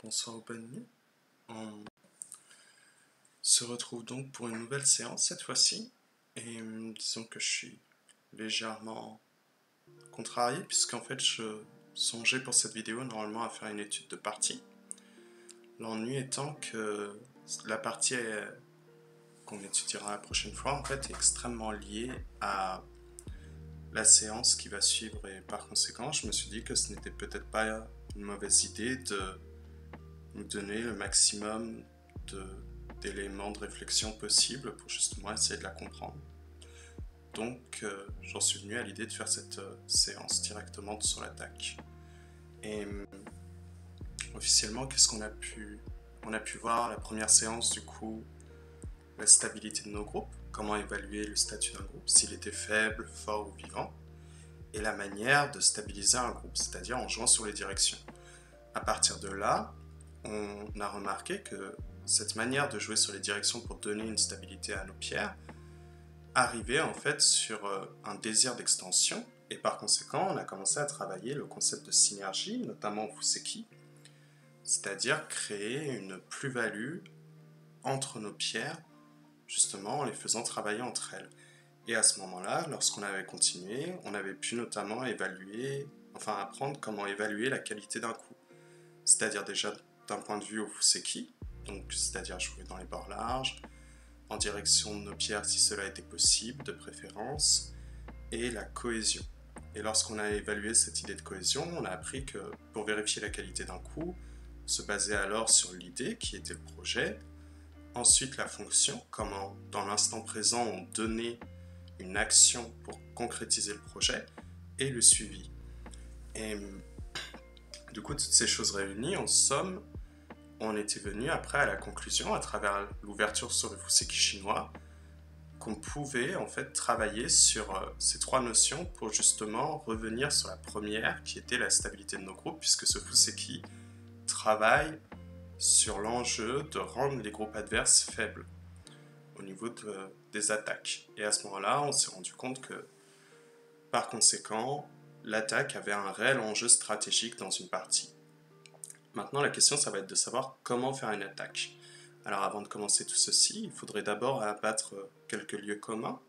Bonsoir ou bonne nuit. On se retrouve donc pour une nouvelle séance cette fois-ci. Et disons que je suis légèrement contrarié puisqu'en fait je songeais pour cette vidéo normalement à faire une étude de partie. L'ennui étant que la partie qu'on étudiera la prochaine fois en fait est extrêmement liée à la séance qui va suivre et par conséquent je me suis dit que ce n'était peut-être pas une mauvaise idée de nous donner le maximum d'éléments de réflexion possibles pour justement essayer de la comprendre. Donc j'en suis venu à l'idée de faire cette séance directement sur l'attaque. Et officiellement, qu'est-ce qu'on a pu... On a pu voir la première séance du coup, la stabilité de nos groupes, comment évaluer le statut d'un groupe, s'il était faible, fort ou vivant, et la manière de stabiliser un groupe, c'est-à-dire en jouant sur les directions. À partir de là, on a remarqué que cette manière de jouer sur les directions pour donner une stabilité à nos pierres arrivait en fait sur un désir d'extension et par conséquent on a commencé à travailler le concept de synergie, notamment au Fuseki, c'est-à-dire créer une plus-value entre nos pierres justement en les faisant travailler entre elles. Et à ce moment-là, lorsqu'on avait continué, on avait pu notamment apprendre comment évaluer la qualité d'un coup, c'est-à-dire déjà d'un point de vue au Fuseki, donc c'est-à-dire jouer dans les bords larges, en direction de nos pierres si cela était possible, de préférence, et la cohésion. Et lorsqu'on a évalué cette idée de cohésion, on a appris que pour vérifier la qualité d'un coup, on se basait alors sur l'idée qui était le projet, ensuite la fonction, comment dans l'instant présent on donnait une action pour concrétiser le projet, et le suivi. Et du coup, toutes ces choses réunies, en somme, on était venu après à la conclusion, à travers l'ouverture sur le Fuseki chinois, qu'on pouvait en fait travailler sur ces trois notions pour justement revenir sur la première, qui était la stabilité de nos groupes, puisque ce Fuseki travaille sur l'enjeu de rendre les groupes adverses faibles au niveau des attaques. Et à ce moment-là, on s'est rendu compte que, par conséquent, l'attaque avait un réel enjeu stratégique dans une partie. Maintenant, la question, ça va être de savoir comment faire une attaque. Alors, avant de commencer tout ceci, il faudrait d'abord abattre quelques lieux communs.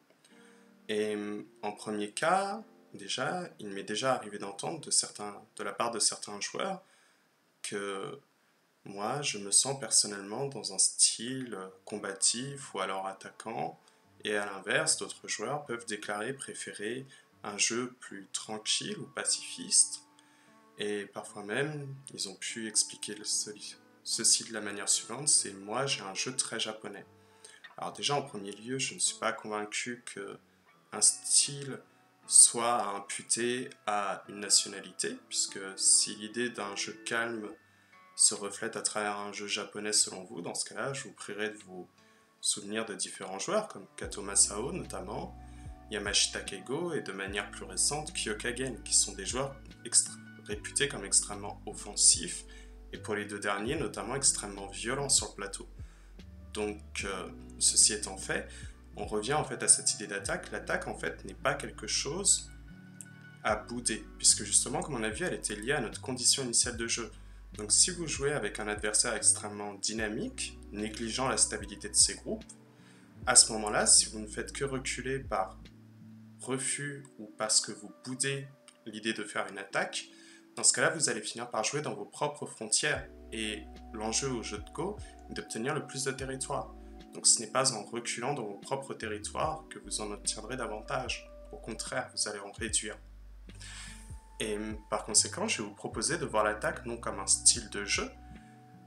Et en premier cas, déjà, il m'est déjà arrivé d'entendre de la part de certains joueurs que moi, je me sens personnellement dans un style combatif ou alors attaquant. Et à l'inverse, d'autres joueurs peuvent déclarer préférer un jeu plus tranquille ou pacifiste. Et parfois même, ils ont pu expliquer ceci de la manière suivante, c'est moi j'ai un jeu très japonais. Alors déjà en premier lieu, je ne suis pas convaincu qu'un style soit imputé à une nationalité, puisque si l'idée d'un jeu calme se reflète à travers un jeu japonais selon vous, dans ce cas-là, je vous prierai de vous souvenir de différents joueurs, comme Kato Masao notamment, Yamashita Keigo et de manière plus récente Kyokagen, qui sont des joueurs réputés comme extrêmement offensifs, et pour les deux derniers, notamment extrêmement violents sur le plateau. Donc, ceci étant fait, on revient en fait à cette idée d'attaque. L'attaque, en fait, n'est pas quelque chose à bouder, puisque justement, comme on a vu, elle était liée à notre condition initiale de jeu. Donc, si vous jouez avec un adversaire extrêmement dynamique, négligeant la stabilité de ses groupes, à ce moment-là, si vous ne faites que reculer par refus ou parce que vous boudez l'idée de faire une attaque, dans ce cas-là, vous allez finir par jouer dans vos propres frontières. Et l'enjeu au jeu de Go est d'obtenir le plus de territoire. Donc ce n'est pas en reculant dans vos propres territoires que vous en obtiendrez davantage. Au contraire, vous allez en réduire. Et par conséquent, je vais vous proposer de voir l'attaque non comme un style de jeu,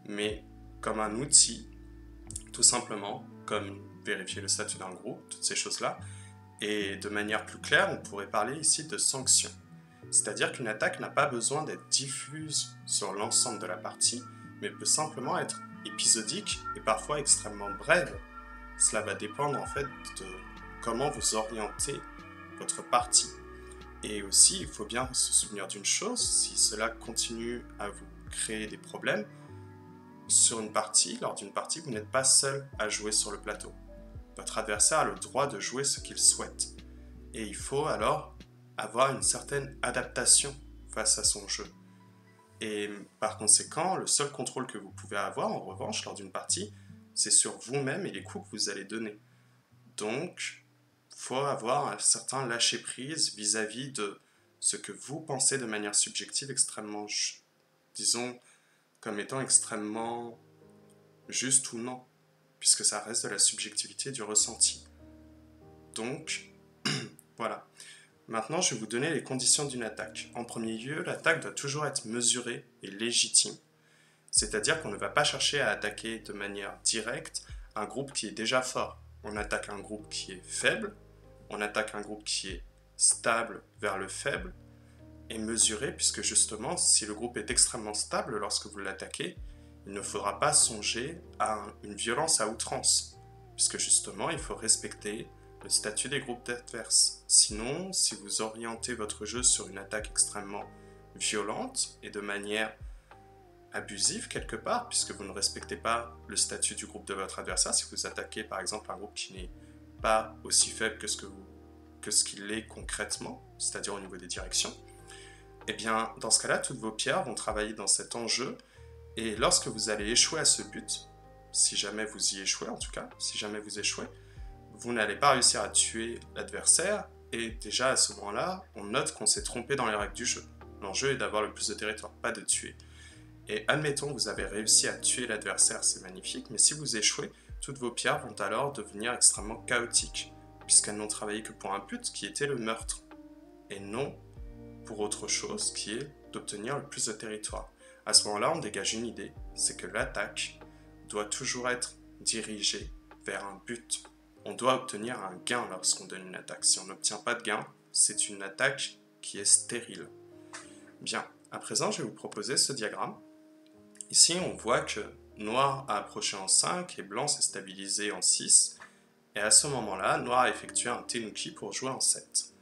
mais comme un outil, tout simplement, comme vérifier le statut d'un groupe, toutes ces choses-là. Et de manière plus claire, on pourrait parler ici de sanctions. C'est-à-dire qu'une attaque n'a pas besoin d'être diffuse sur l'ensemble de la partie, mais peut simplement être épisodique et parfois extrêmement brève. Cela va dépendre en fait de comment vous orientez votre partie. Et aussi, il faut bien se souvenir d'une chose, si cela continue à vous créer des problèmes, lors d'une partie, vous n'êtes pas seul à jouer sur le plateau. Votre adversaire a le droit de jouer ce qu'il souhaite. Et il faut alors avoir une certaine adaptation face à son jeu. Et par conséquent, le seul contrôle que vous pouvez avoir, en revanche, lors d'une partie, c'est sur vous-même et les coups que vous allez donner. Donc, il faut avoir un certain lâcher-prise vis-à-vis de ce que vous pensez de manière subjective extrêmement, disons, comme étant extrêmement juste ou non, puisque ça reste de la subjectivité du ressenti. Donc, voilà. Maintenant, je vais vous donner les conditions d'une attaque. En premier lieu, l'attaque doit toujours être mesurée et légitime. C'est-à-dire qu'on ne va pas chercher à attaquer de manière directe un groupe qui est déjà fort. On attaque un groupe qui est faible, on attaque un groupe qui est stable vers le faible, et mesuré, puisque justement, si le groupe est extrêmement stable lorsque vous l'attaquez, il ne faudra pas songer à une violence à outrance, puisque justement, il faut respecter le statut des groupes adverses. Sinon, si vous orientez votre jeu sur une attaque extrêmement violente et de manière abusive quelque part, puisque vous ne respectez pas le statut du groupe de votre adversaire, si vous attaquez par exemple un groupe qui n'est pas aussi faible que ce qu'il est concrètement, c'est-à-dire au niveau des directions, et bien dans ce cas-là, toutes vos pierres vont travailler dans cet enjeu, et lorsque vous allez échouer à ce but, si jamais vous y échouez en tout cas, si jamais vous échouez, vous n'allez pas réussir à tuer l'adversaire, et déjà à ce moment-là, on note qu'on s'est trompé dans les règles du jeu. L'enjeu est d'avoir le plus de territoire, pas de tuer. Et admettons que vous avez réussi à tuer l'adversaire, c'est magnifique, mais si vous échouez, toutes vos pierres vont alors devenir extrêmement chaotiques, puisqu'elles n'ont travaillé que pour un but qui était le meurtre, et non pour autre chose qui est d'obtenir le plus de territoire. À ce moment-là, on dégage une idée, c'est que l'attaque doit toujours être dirigée vers un but. On doit obtenir un gain lorsqu'on donne une attaque. Si on n'obtient pas de gain, c'est une attaque qui est stérile. Bien, à présent, je vais vous proposer ce diagramme. Ici, on voit que noir a approché en 5 et blanc s'est stabilisé en 6. Et à ce moment-là, noir a effectué un tenuki pour jouer en 7.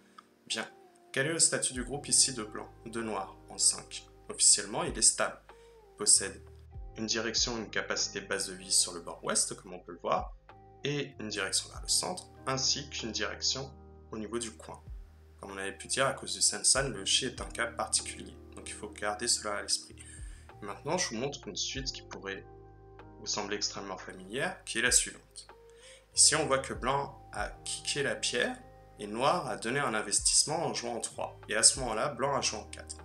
Bien, quel est le statut du groupe ici de noir en 5 ? Officiellement, il est stable. Il possède une direction, une capacité basse de vie sur le bord ouest, comme on peut le voir, et une direction vers le centre, ainsi qu'une direction au niveau du coin. Comme on avait pu dire, à cause du Sensan, le Shi est un cas particulier, donc il faut garder cela à l'esprit. Maintenant, je vous montre une suite qui pourrait vous sembler extrêmement familière, qui est la suivante. Ici, on voit que blanc a kické la pierre, et noir a donné un investissement en jouant en 3. Et à ce moment-là, blanc a joué en 4.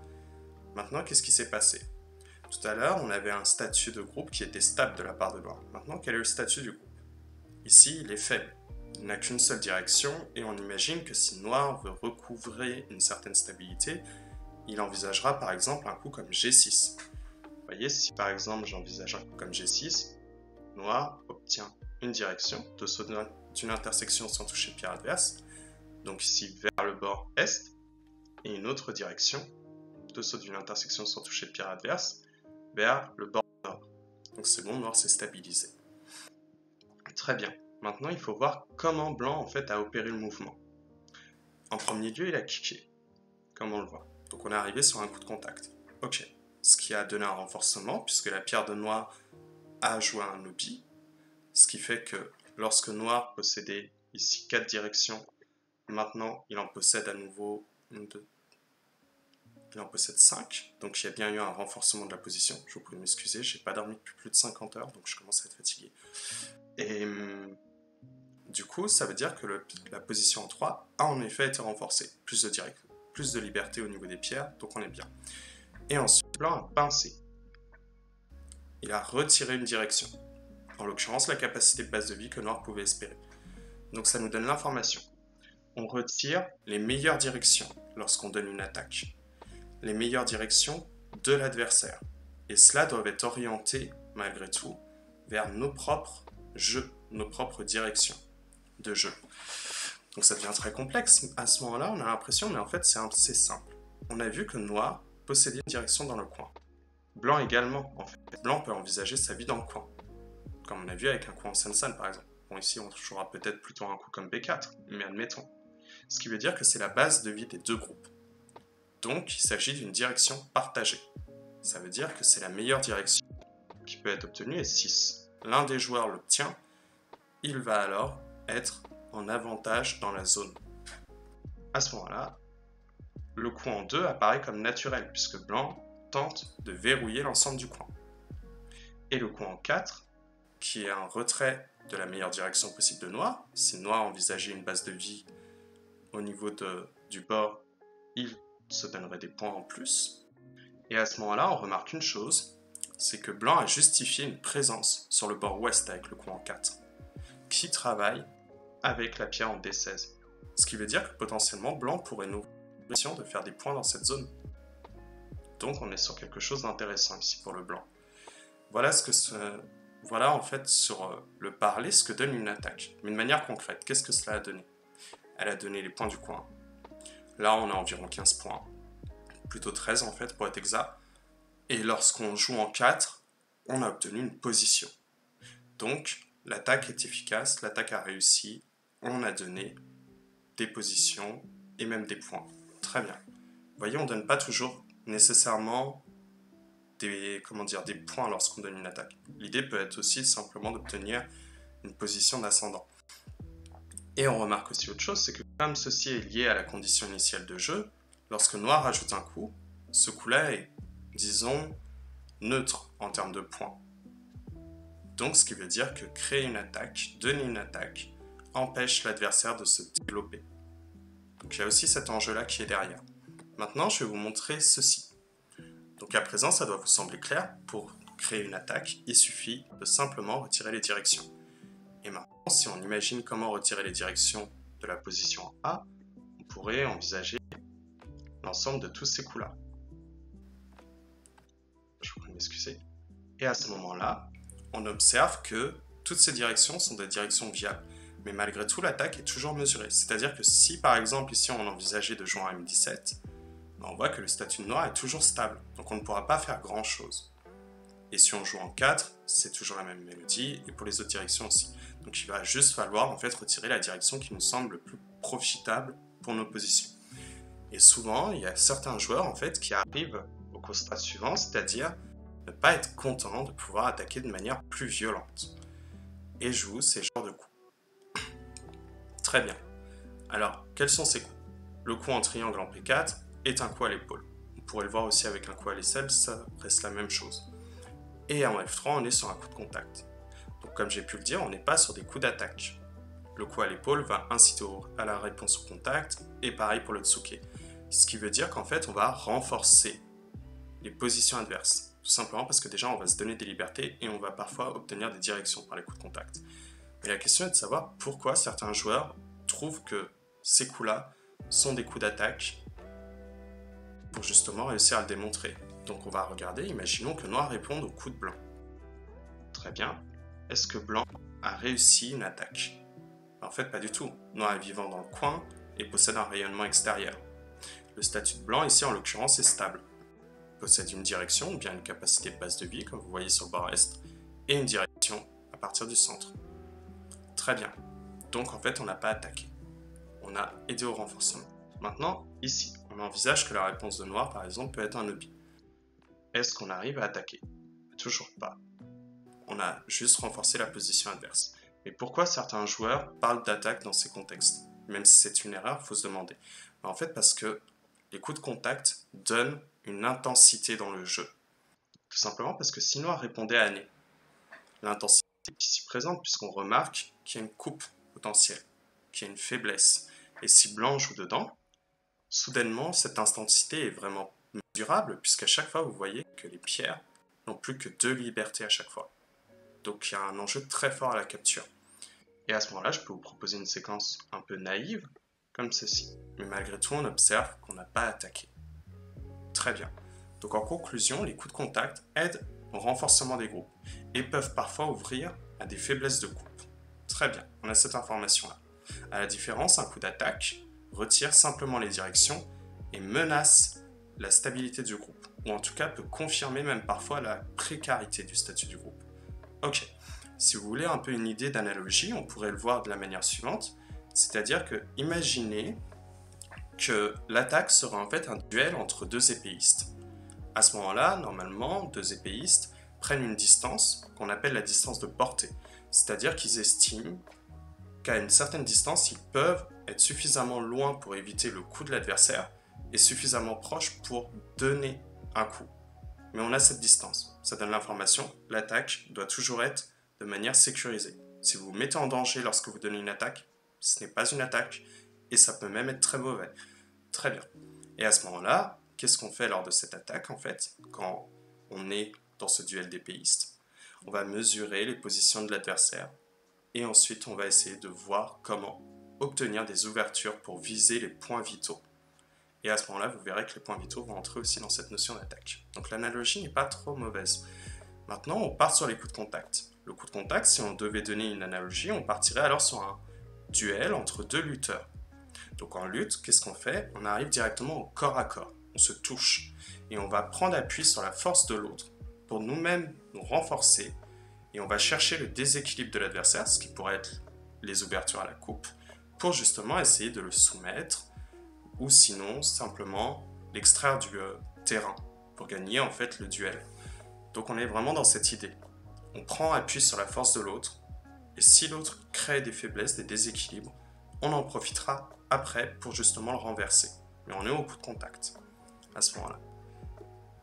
Maintenant, qu'est-ce qui s'est passé ? Tout à l'heure, on avait un statut de groupe qui était stable de la part de noir. Maintenant, quel est le statut du groupe ? Ici, il est faible. Il n'a qu'une seule direction, et on imagine que si noir veut recouvrer une certaine stabilité, il envisagera par exemple un coup comme G6. Vous voyez, si par exemple j'envisage un coup comme G6, noir obtient une direction, dessous d'une intersection sans toucher pierre adverse, donc ici vers le bord est, et une autre direction, dessous d'une intersection sans toucher pierre adverse, vers le bord nord. Donc c'est bon, noir s'est stabilisé. Très bien. Maintenant, il faut voir comment blanc en fait a opéré le mouvement. En premier lieu, il a kické, comme on le voit. Donc on est arrivé sur un coup de contact. Ok. Ce qui a donné un renforcement, puisque la pierre de noir a joué un obi, ce qui fait que lorsque noir possédait ici 4 directions, maintenant il en possède à nouveau 1, 2, il en possède 5, donc il y a bien eu un renforcement de la position. Je vous prie de m'excuser, j'ai pas dormi depuis plus de 50 heures, donc je commence à être fatigué. Et du coup, ça veut dire que la position en 3 a en effet été renforcée. Plus de liberté au niveau des pierres, donc on est bien. Et ensuite, blanc a pincé. Il a retiré une direction. En l'occurrence, la capacité de base de vie que noir pouvait espérer. Donc ça nous donne l'information. On retire les meilleures directions lorsqu'on donne une attaque. Les meilleures directions de l'adversaire. Et cela doit être orienté, malgré tout, vers nos propres jeux, nos propres directions de jeu. Donc ça devient très complexe. À ce moment-là, on a l'impression, mais en fait c'est assez simple. On a vu que noir possédait une direction dans le coin. Blanc également, en fait. Blanc peut envisager sa vie dans le coin. Comme on a vu avec un coup en Sensan par exemple. Bon, ici on jouera peut-être plutôt un coup comme B4, mais admettons. Ce qui veut dire que c'est la base de vie des deux groupes. Donc il s'agit d'une direction partagée. Ça veut dire que c'est la meilleure direction qui peut être obtenue, et si l'un des joueurs l'obtient, il va alors être en avantage dans la zone. À ce moment-là, le coup en 2 apparaît comme naturel, puisque blanc tente de verrouiller l'ensemble du coin. Et le coin en 4, qui est un retrait de la meilleure direction possible de noir. Si noir envisageait une base de vie au niveau du bord, il se donnerait des points en plus. Et à ce moment-là, on remarque une chose, c'est que blanc a justifié une présence sur le bord ouest avec le coin en 4, qui travaille avec la pierre en D16. Ce qui veut dire que potentiellement, blanc pourrait nous faire de faire des points dans cette zone. Donc on est sur quelque chose d'intéressant ici pour le blanc. Voilà en fait sur le parler ce que donne une attaque. Mais de manière concrète, qu'est-ce que cela a donné? Elle a donné les points du coin. Là on a environ 15 points. Plutôt 13 en fait pour être exact. Et lorsqu'on joue en 4, on a obtenu une position. Donc l'attaque est efficace, l'attaque a réussi, on a donné des positions et même des points. Très bien. Vous voyez, on ne donne pas toujours nécessairement des points lorsqu'on donne une attaque. L'idée peut être aussi simplement d'obtenir une position d'ascendant. Et on remarque aussi autre chose, c'est que comme ceci est lié à la condition initiale de jeu, lorsque noir ajoute un coup, ce coup-là est, disons, neutre en termes de points. Donc ce qui veut dire que créer une attaque, donner une attaque, empêche l'adversaire de se développer. Donc il y a aussi cet enjeu-là qui est derrière. Maintenant, je vais vous montrer ceci. Donc à présent, ça doit vous sembler clair. Pour créer une attaque, il suffit de simplement retirer les directions. Et maintenant, si on imagine comment retirer les directions de la position A, on pourrait envisager l'ensemble de tous ces coups-là. Je vous prie de m'excuser. Et à ce moment-là, on observe que toutes ces directions sont des directions viables. Mais malgré tout, l'attaque est toujours mesurée. C'est-à-dire que si, par exemple, ici, on envisageait de jouer en M17, on voit que le statut de noir est toujours stable. Donc on ne pourra pas faire grand-chose. Et si on joue en 4, c'est toujours la même mélodie, et pour les autres directions aussi. Donc il va juste falloir en fait retirer la direction qui nous semble le plus profitable pour nos positions. Et souvent, il y a certains joueurs en fait qui arrivent au constat suivant, c'est-à-dire ne pas être contents de pouvoir attaquer de manière plus violente. Et jouent ces genres de coups. Très bien. Alors, quels sont ces coups? Le coup en triangle en P4 est un coup à l'épaule. On pourrait le voir aussi avec un coup à l'aisselle, ça reste la même chose. Et en F3, on est sur un coup de contact. Donc comme j'ai pu le dire, on n'est pas sur des coups d'attaque. Le coup à l'épaule va inciter à la réponse au contact, et pareil pour le tsuke. Ce qui veut dire qu'en fait, on va renforcer les positions adverses. Tout simplement parce que déjà, on va se donner des libertés et on va parfois obtenir des directions par les coups de contact. Mais la question est de savoir pourquoi certains joueurs trouvent que ces coups-là sont des coups d'attaque pour justement réussir à le démontrer. Donc on va regarder, imaginons que noir réponde au coup de blanc. Très bien. Est-ce que blanc a réussi une attaque? En fait, pas du tout. Noir est vivant dans le coin et possède un rayonnement extérieur. Le statut de blanc ici en l'occurrence est stable. Il possède une direction ou bien une capacité de base de vie comme vous voyez sur le bord est et une direction à partir du centre. Très bien. Donc en fait on n'a pas attaqué. On a aidé au renforcement. Maintenant, ici, on envisage que la réponse de noir par exemple peut être un obi. Est-ce qu'on arrive à attaquer? Toujours pas. On a juste renforcé la position adverse. Mais pourquoi certains joueurs parlent d'attaque dans ces contextes? Même si c'est une erreur, il faut se demander. En fait, parce que les coups de contact donnent une intensité dans le jeu. Tout simplement parce que si noir répondait à année, l'intensité est ici présente puisqu'on remarque qu'il y a une coupe potentielle, qu'il y a une faiblesse. Et si blanc joue dedans, soudainement, cette intensité est vraiment mesurable puisqu'à chaque fois, vous voyez que les pierres n'ont plus que 2 libertés à chaque fois. Donc il y a un enjeu très fort à la capture. Et à ce moment-là, je peux vous proposer une séquence un peu naïve, comme ceci. Mais malgré tout, on observe qu'on n'a pas attaqué. Très bien. Donc en conclusion, les coups de contact aident au renforcement des groupes et peuvent parfois ouvrir à des faiblesses de coupe. Très bien, on a cette information-là. À la différence, un coup d'attaque retire simplement les directions et menace la stabilité du groupe, ou en tout cas peut confirmer même parfois la précarité du statut du groupe. Ok, si vous voulez un peu une idée d'analogie, on pourrait le voir de la manière suivante, c'est-à-dire que imaginez que l'attaque sera en fait un duel entre deux épéistes. À ce moment-là, normalement, deux épéistes prennent une distance qu'on appelle la distance de portée, c'est-à-dire qu'ils estiment qu'à une certaine distance, ils peuvent être suffisamment loin pour éviter le coup de l'adversaire et suffisamment proches pour donner un coup. mais on a cette distance. Ça donne l'information, l'attaque doit toujours être de manière sécurisée. Si vous vous mettez en danger lorsque vous donnez une attaque, ce n'est pas une attaque, et ça peut même être très mauvais. Très bien. Et à ce moment-là, qu'est-ce qu'on fait lors de cette attaque, en fait, quand on est dans ce duel d'épéistes? On va mesurer les positions de l'adversaire, et ensuite on va essayer de voir comment obtenir des ouvertures pour viser les points vitaux. Et à ce moment-là, vous verrez que les points vitaux vont entrer aussi dans cette notion d'attaque. Donc l'analogie n'est pas trop mauvaise. Maintenant, on part sur les coups de contact. Le coup de contact, si on devait donner une analogie, on partirait alors sur un duel entre deux lutteurs. Donc en lutte, qu'est-ce qu'on fait? On arrive directement au corps à corps. On se touche. Et on va prendre appui sur la force de l'autre pour nous-mêmes nous renforcer. Et on va chercher le déséquilibre de l'adversaire, ce qui pourrait être les ouvertures à la coupe, pour justement essayer de le soumettre, ou sinon simplement l'extraire du terrain pour gagner en fait le duel. Donc on est vraiment dans cette idée. On prend appui sur la force de l'autre, et si l'autre crée des faiblesses, des déséquilibres, on en profitera après pour justement le renverser. Mais on est au coup de contact à ce moment-là.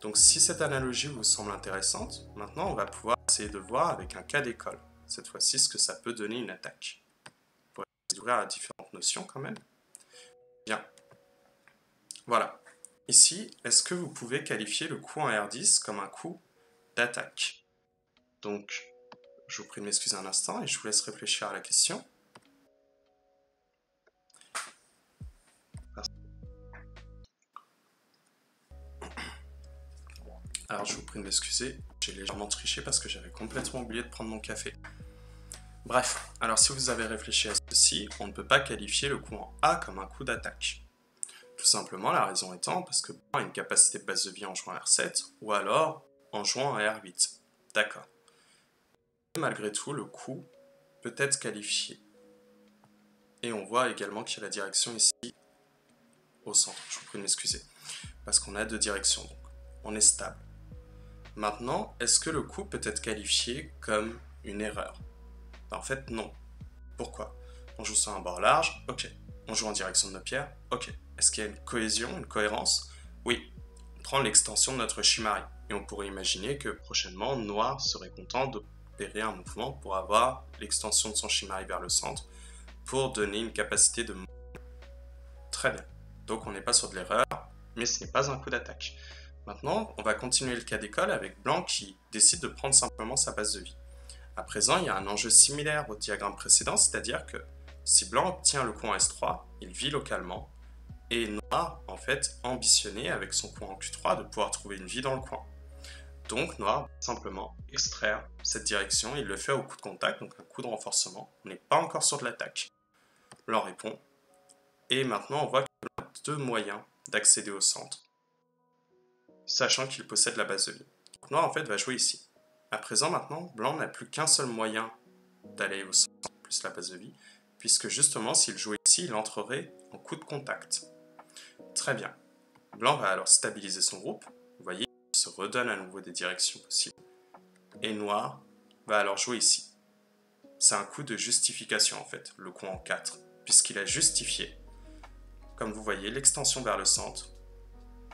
Donc si cette analogie vous semble intéressante, maintenant on va pouvoir essayer de voir avec un cas d'école, cette fois-ci ce que ça peut donner une attaque. Pour découvrir à différentes notions quand même. Bien. Voilà. Ici, est-ce que vous pouvez qualifier le coup en R10 comme un coup d'attaque? Donc, je vous prie de m'excuser un instant et je vous laisse réfléchir à la question. Alors, je vous prie de m'excuser, j'ai légèrement triché parce que j'avais complètement oublié de prendre mon café. Bref, alors si vous avez réfléchi à ceci, on ne peut pas qualifier le coup en A comme un coup d'attaque. Tout simplement, la raison étant parce que blanc a une capacité de base de vie en jouant R7 ou alors en jouant à R8. D'accord. Malgré tout, le coup peut être qualifié. Et on voit également qu'il y a la direction ici au centre. Je vous prie de m'excuser. Parce qu'on a deux directions, donc on est stable. Maintenant, est-ce que le coup peut être qualifié comme une erreur? En fait, non. Pourquoi? On joue sur un bord large, ok. On joue en direction de nos pierres, ok. Est-ce qu'il y a une cohésion, une cohérence? Oui. On prend l'extension de notre Shimari. Et on pourrait imaginer que prochainement, Noir serait content d'opérer un mouvement pour avoir l'extension de son Shimari vers le centre pour donner une capacité de mouvement. Très bien. Donc on n'est pas sur de l'erreur, mais ce n'est pas un coup d'attaque. Maintenant, on va continuer le cas d'école avec Blanc qui décide de prendre simplement sa base de vie. À présent, il y a un enjeu similaire au diagramme précédent, c'est-à-dire que si Blanc obtient le coup en S3, il vit localement, et Noir, en fait, ambitionné avec son coup en Q3 de pouvoir trouver une vie dans le coin. Donc Noir va simplement extraire cette direction, il le fait au coup de contact, donc un coup de renforcement. On n'est pas encore sur de l'attaque. Blanc répond, et maintenant on voit que Blanc a deux moyens d'accéder au centre, sachant qu'il possède la base de vie. Donc Noir en fait va jouer ici. À présent maintenant, Blanc n'a plus qu'un seul moyen d'aller au centre, plus la base de vie, puisque justement s'il jouait ici, il entrerait en coup de contact. Très bien. Blanc va alors stabiliser son groupe, vous voyez, il se redonne à nouveau des directions possibles. Et Noir va alors jouer ici. C'est un coup de justification en fait, le coup en 4, puisqu'il a justifié, comme vous voyez, l'extension vers le centre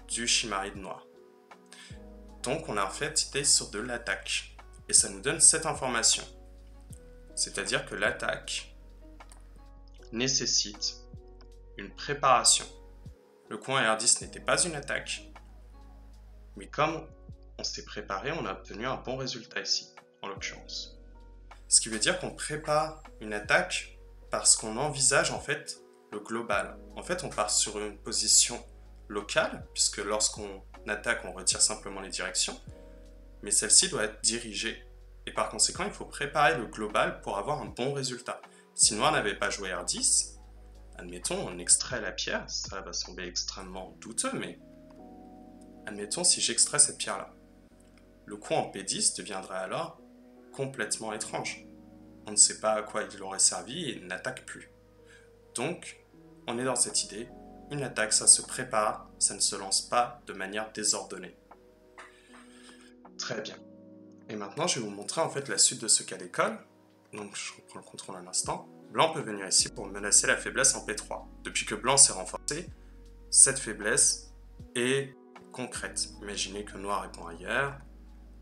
du Shimari de Noir. Donc on a en fait été sur de l'attaque. Et ça nous donne cette information. C'est-à-dire que l'attaque nécessite une préparation. Le coup en R10 n'était pas une attaque, mais comme on s'est préparé, on a obtenu un bon résultat ici, en l'occurrence. Ce qui veut dire qu'on prépare une attaque parce qu'on envisage en fait le global. En fait, on part sur une position locale, puisque lorsqu'on attaque, on retire simplement les directions, mais celle-ci doit être dirigée. Et par conséquent, il faut préparer le global pour avoir un bon résultat. Si Noir n'avait pas joué R10, admettons, on extrait la pierre, ça va sembler extrêmement douteux, mais admettons si j'extrais cette pierre-là. Le coup en P10 deviendrait alors complètement étrange. On ne sait pas à quoi il aurait servi et n'attaque plus. Donc, on est dans cette idée, une attaque, ça se prépare, ça ne se lance pas de manière désordonnée. Très bien. Et maintenant, je vais vous montrer en fait la suite de ce cas d'école. Donc, je reprends le contrôle un instant. Blanc peut venir ici pour menacer la faiblesse en P3. Depuis que Blanc s'est renforcé, cette faiblesse est concrète. Imaginez que noir répond ailleurs.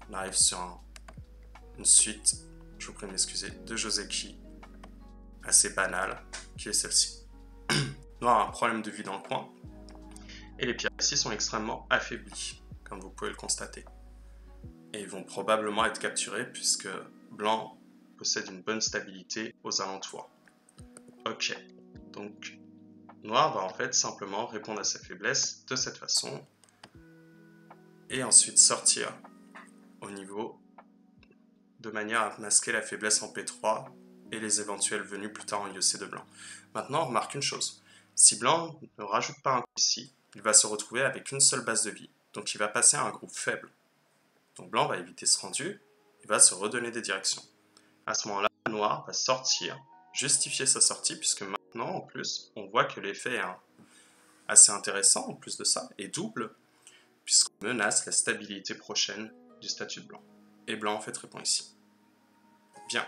On arrive sur une suite, je vous prie de m'excuser, de Joseki assez banale, qui est celle-ci. Noir a un problème de vue dans le coin. Et les pierres ici sont extrêmement affaiblies, comme vous pouvez le constater. Et ils vont probablement être capturés puisque blanc possède une bonne stabilité aux alentours. Ok, donc noir va en fait simplement répondre à sa faiblesse de cette façon et ensuite sortir au niveau de manière à masquer la faiblesse en P3 et les éventuelles venues plus tard en IEC de blanc. Maintenant, on remarque une chose. Si blanc ne rajoute pas un coup ici, il va se retrouver avec une seule base de vie, donc il va passer à un groupe faible. Donc blanc va éviter ce rendu, il va se redonner des directions. À ce moment-là, noir va sortir, justifier sa sortie, puisque maintenant, en plus, on voit que l'effet est assez intéressant, en plus de ça, et double, puisqu'on menace la stabilité prochaine du statut de blanc. Et blanc, en fait, répond ici. Bien.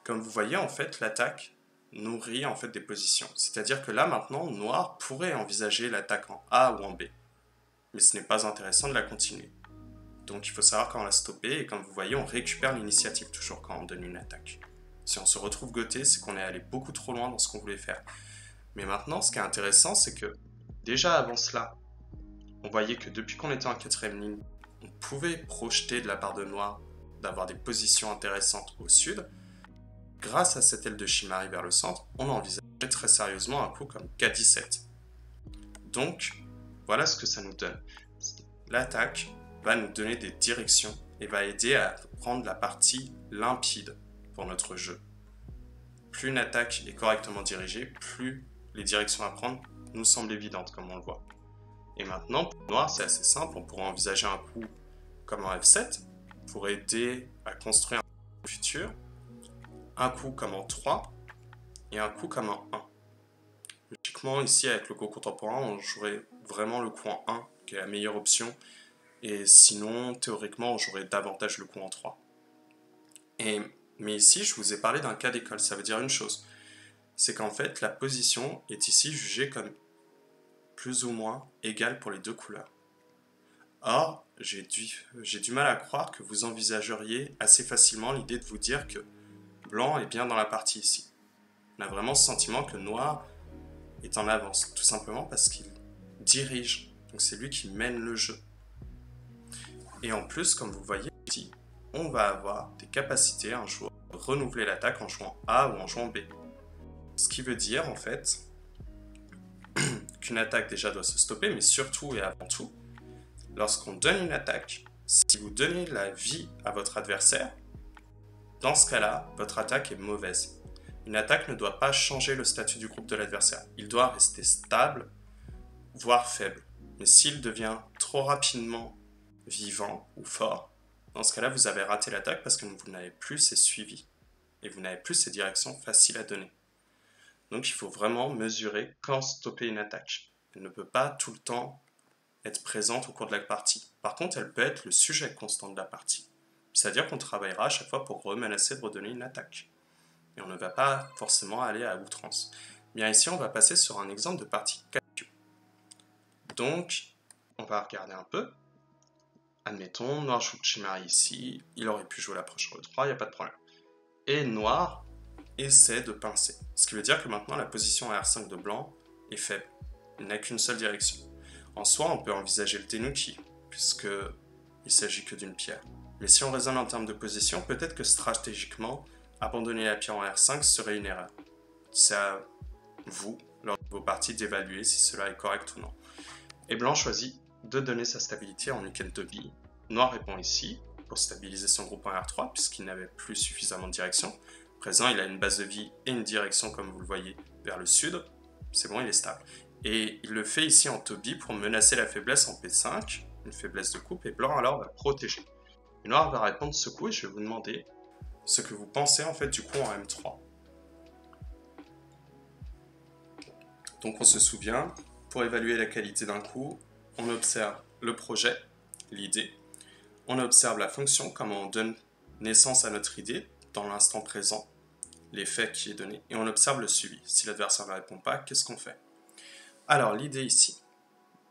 Comme vous voyez, en fait, l'attaque nourrit, en fait, des positions. C'est-à-dire que là, maintenant, noir pourrait envisager l'attaque en A ou en B. Mais ce n'est pas intéressant de la continuer. Donc il faut savoir quand on la stopper, et comme vous voyez, on récupère l'initiative toujours quand on donne une attaque. Si on se retrouve goté, c'est qu'on est allé beaucoup trop loin dans ce qu'on voulait faire. Mais maintenant, ce qui est intéressant, c'est que déjà avant cela, on voyait que depuis qu'on était en 4ème ligne, on pouvait projeter de la part de noir d'avoir des positions intéressantes au sud. Grâce à cette aile de Shimari vers le centre, on a envisagé très sérieusement un coup comme K17. Donc, voilà ce que ça nous donne. L'attaque va nous donner des directions et va aider à prendre la partie limpide pour notre jeu. Plus une attaque est correctement dirigée, plus les directions à prendre nous semblent évidentes, comme on le voit. Et maintenant, pour noir, c'est assez simple, on pourrait envisager un coup comme en F7 pour aider à construire un futur, un coup comme en 3 et un coup comme en 1. Logiquement, ici, avec le Go contemporain, on jouerait vraiment le coup en 1, qui est la meilleure option. Et sinon, théoriquement, on jouerait davantage le coup en 3. Mais ici, je vous ai parlé d'un cas d'école. Ça veut dire une chose. C'est qu'en fait, la position est ici jugée comme plus ou moins égale pour les deux couleurs. Or, j'ai du mal à croire que vous envisageriez assez facilement l'idée de vous dire que blanc est bien dans la partie ici. On a vraiment ce sentiment que noir est en avance, tout simplement parce qu'il dirige. Donc c'est lui qui mène le jeu. Et en plus, comme vous voyez ici, on va avoir des capacités un jour de renouveler l'attaque en jouant A ou en jouant B. Ce qui veut dire en fait qu'une attaque déjà doit se stopper, mais surtout et avant tout, lorsqu'on donne une attaque, si vous donnez la vie à votre adversaire, dans ce cas-là, votre attaque est mauvaise. Une attaque ne doit pas changer le statut du groupe de l'adversaire. Il doit rester stable, voire faible. Mais s'il devient trop rapidement vivant ou fort, dans ce cas-là, vous avez raté l'attaque parce que vous n'avez plus ces suivis et vous n'avez plus ces directions faciles à donner. Donc il faut vraiment mesurer quand stopper une attaque. Elle ne peut pas tout le temps être présente au cours de la partie. Par contre, elle peut être le sujet constant de la partie. C'est-à-dire qu'on travaillera à chaque fois pour remenacer de redonner une attaque. Et on ne va pas forcément aller à outrance. Bien ici, on va passer sur un exemple de partie 4Q. Donc, on va regarder un peu. Admettons, noir joue Chimari ici, il aurait pu jouer l'approche sur le 3, il n'y a pas de problème. Et noir essaie de pincer. Ce qui veut dire que maintenant la position à R5 de blanc est faible. Il n'a qu'une seule direction. En soi, on peut envisager le tenuki, puisqu'il ne s'agit que d'une pierre. Mais si on raisonne en termes de position, peut-être que stratégiquement, abandonner la pierre en R5 serait une erreur. C'est à vous, lors de vos parties, d'évaluer si cela est correct ou non. Et blanc choisit de donner sa stabilité en Ukentobi. Noir répond ici, pour stabiliser son groupe en R3, puisqu'il n'avait plus suffisamment de direction. À présent, il a une base de vie et une direction, comme vous le voyez, vers le sud. C'est bon, il est stable. Et il le fait ici en Tobi pour menacer la faiblesse en P5, une faiblesse de coupe, et blanc alors va protéger. Et noir va répondre ce coup, et je vais vous demander ce que vous pensez en fait du coup en M3. Donc on se souvient, pour évaluer la qualité d'un coup, on observe le projet, l'idée, on observe la fonction, comment on donne naissance à notre idée dans l'instant présent, l'effet qui est donné, et on observe le suivi. Si l'adversaire ne répond pas, qu'est-ce qu'on fait? Alors l'idée ici,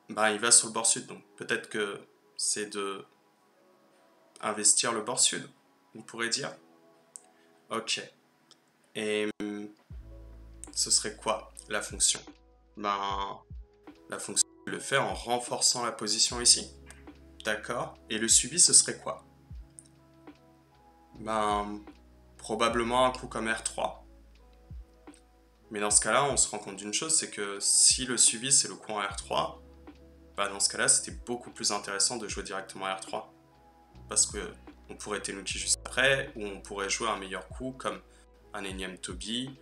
ben, il va sur le bord sud. Donc peut-être que c'est de investir le bord sud, on pourrait dire. Ok. Et ce serait quoi la fonction? Ben, la fonction le fait en renforçant la position ici. D'accord. Et le suivi, ce serait quoi? Ben, probablement un coup comme R3. Mais dans ce cas-là, on se rend compte d'une chose, c'est que si le suivi c'est le coup en R3, bah dans ce cas-là, c'était beaucoup plus intéressant de jouer directement à R3. Parce que on pourrait Tenuki juste après, ou on pourrait jouer un meilleur coup comme un énième Toby,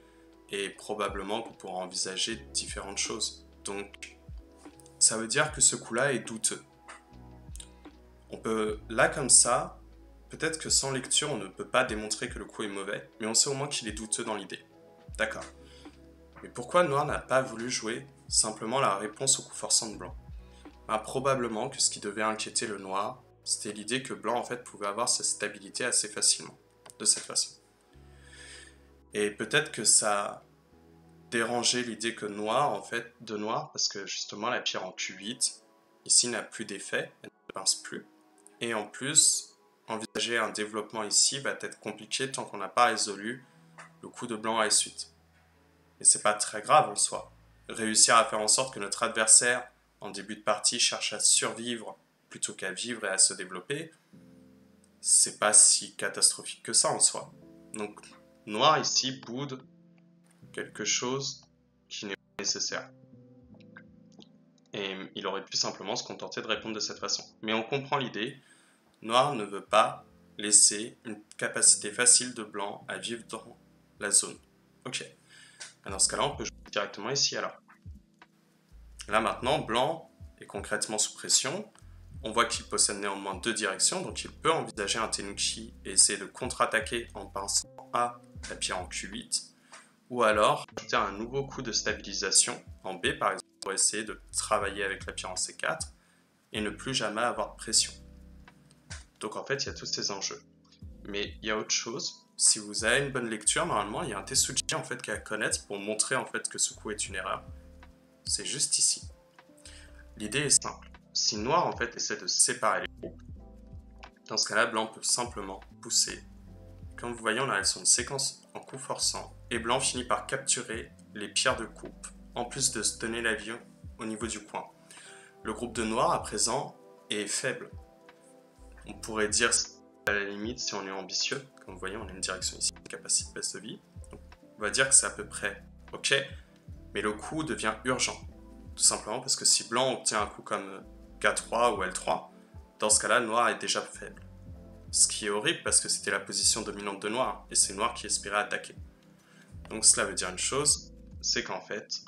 et probablement qu'on pourra envisager différentes choses. Donc, ça veut dire que ce coup-là est douteux. On peut, là comme ça, peut-être que sans lecture, on ne peut pas démontrer que le coup est mauvais, mais on sait au moins qu'il est douteux dans l'idée. D'accord. Mais pourquoi Noir n'a pas voulu jouer simplement la réponse au coup forçant de Blanc? Ben, probablement que ce qui devait inquiéter le Noir, c'était l'idée que Blanc en fait pouvait avoir sa stabilité assez facilement, de cette façon. Et peut-être que ça dérangeait l'idée que Noir, en fait, de Noir, parce que justement la pierre en Q8, ici n'a plus d'effet, elle ne pince plus. Et en plus, envisager un développement ici va être compliqué tant qu'on n'a pas résolu le coup de Blanc à S8. Et c'est pas très grave en soi. Réussir à faire en sorte que notre adversaire, en début de partie, cherche à survivre plutôt qu'à vivre et à se développer, c'est pas si catastrophique que ça en soi. Donc, Noir ici boude quelque chose qui n'est pas nécessaire. Et il aurait pu simplement se contenter de répondre de cette façon. Mais on comprend l'idée. Noir ne veut pas laisser une capacité facile de Blanc à vivre dans la zone. Ok. Dans ce cas-là, on peut jouer directement ici alors. Là maintenant, Blanc est concrètement sous pression. On voit qu'il possède néanmoins deux directions, donc il peut envisager un Tenuki et essayer de contre-attaquer en pinçant A la pierre en Q8. Ou alors, ajouter un nouveau coup de stabilisation en B par exemple, pour essayer de travailler avec la pierre en C4 et ne plus jamais avoir de pression. Donc en fait, il y a tous ces enjeux. Mais il y a autre chose. Si vous avez une bonne lecture, normalement, il y a un Tetsuji en fait qu'à connaître pour montrer en fait que ce coup est une erreur. C'est juste ici. L'idée est simple. Si Noir en fait essaie de séparer les groupes, dans ce cas-là, Blanc peut simplement pousser. Comme vous voyez, on a une séquence en coup forçant, et Blanc finit par capturer les pierres de coupe, en plus de se donner la vie au niveau du coin. Le groupe de Noir, à présent, est faible. On pourrait dire, à la limite, si on est ambitieux, comme vous voyez, on a une direction ici, une capacité de baisse de vie. Donc, on va dire que c'est à peu près ok, mais le coup devient urgent. Tout simplement parce que si Blanc obtient un coup comme K3 ou L3, dans ce cas-là, Noir est déjà faible. Ce qui est horrible parce que c'était la position dominante de Noir, et c'est Noir qui espérait attaquer. Donc cela veut dire une chose, c'est qu'en fait,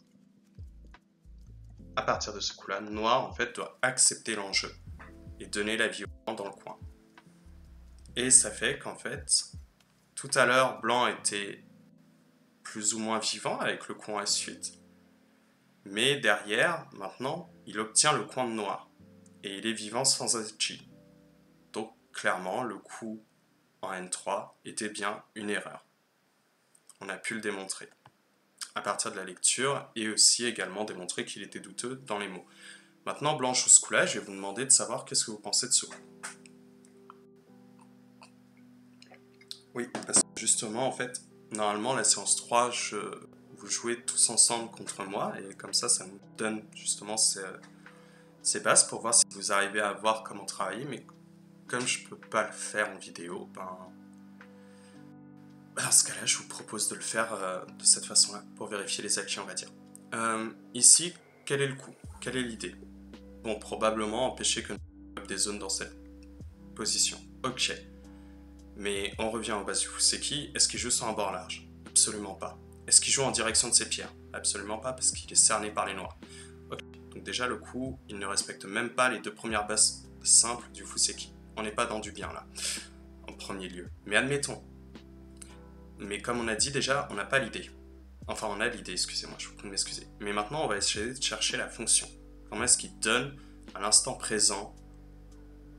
à partir de ce coup-là, Noir en fait doit accepter l'enjeu et donner la vie au Blanc dans le coin. Et ça fait qu'en fait, tout à l'heure, Blanc était plus ou moins vivant avec le coin S8, mais derrière, maintenant, il obtient le coin de Noir, et il est vivant sans SG. Donc clairement, le coup en N3 était bien une erreur. On a pu le démontrer à partir de la lecture et aussi également démontrer qu'il était douteux dans les mots. Maintenant, Blanc joue ce coup-là, je vais vous demander de savoir qu'est-ce que vous pensez de ce coup. Oui, parce que justement, en fait, normalement, la séance 3, vous jouez tous ensemble contre moi, et comme ça nous donne justement ces bases pour voir si vous arrivez à voir comment travailler, mais comme je peux pas le faire en vidéo, dans ce cas-là, je vous propose de le faire de cette façon-là, pour vérifier les acquis, on va dire. Ici, quel est le coup? Quelle est l'idée? Bon, probablement empêcher que nous des zones dans cette position. Ok. Mais on revient en base du Fuseki. Est-ce qu'il joue sur un bord large? Absolument pas. Est-ce qu'il joue en direction de ses pierres? Absolument pas, parce qu'il est cerné par les noirs. Ok. Donc déjà, le coup, il ne respecte même pas les deux premières bases simples du Fuseki. On n'est pas dans du bien, là, en premier lieu. Mais admettons. Mais comme on a dit déjà, on n'a pas l'idée. Enfin, on a l'idée, excusez-moi, je vous prie de m'excuser. Mais maintenant, on va essayer de chercher la fonction. Comment est-ce qu'il donne, à l'instant présent,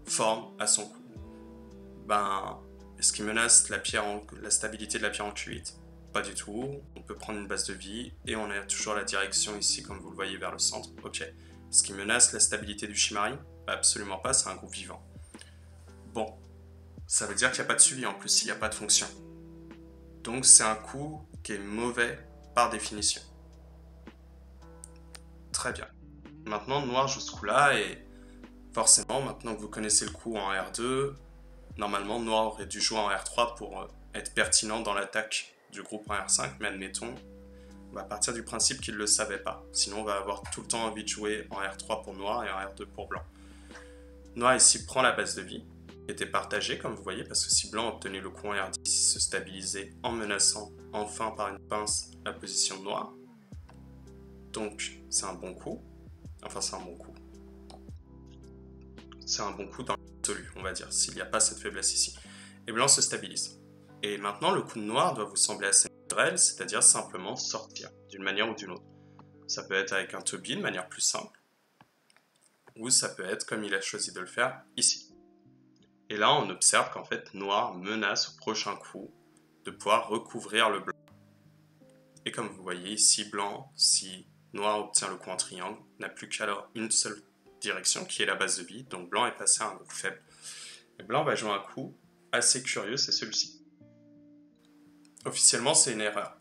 forme à son coup? Est-ce qu'il menace la stabilité de la pierre en Q8? Pas du tout. On peut prendre une base de vie et on a toujours la direction ici, comme vous le voyez, vers le centre. Ok. ce qui menace la stabilité du Shimari? Absolument pas, c'est un groupe vivant. Bon, ça veut dire qu'il n'y a pas de suivi en plus, il n'y a pas de fonction. Donc c'est un coup qui est mauvais par définition. Très bien. Maintenant, noir joue ce coup-là et forcément, maintenant que vous connaissez le coup en R2, normalement, noir aurait dû jouer en R3 pour être pertinent dans l'attaque du groupe en R5, mais admettons, on va partir du principe qu'il ne le savait pas. Sinon, on va avoir tout le temps envie de jouer en R3 pour noir et en R2 pour blanc. Noir ici prend la base de vie, qui était partagée comme vous voyez, parce que si blanc obtenait le coup en R10, il se stabilisait en menaçant enfin par une pince la position de noir. Donc c'est un bon coup, enfin c'est un bon coup. C'est un bon coup dans l'absolu, on va dire, s'il n'y a pas cette faiblesse ici. Et blanc se stabilise. Et maintenant, le coup de noir doit vous sembler assez naturel, c'est-à-dire simplement sortir, d'une manière ou d'une autre. Ça peut être avec un toby de manière plus simple, ou ça peut être comme il a choisi de le faire ici. Et là, on observe qu'en fait, noir menace au prochain coup de pouvoir recouvrir le blanc. Et comme vous voyez ici, blanc, si noir obtient le coup en triangle, n'a plus qu'alors une seule direction qui est la base de vie, donc blanc est passé à un groupe faible. Et blanc va jouer un coup assez curieux, c'est celui-ci. Officiellement, c'est une erreur.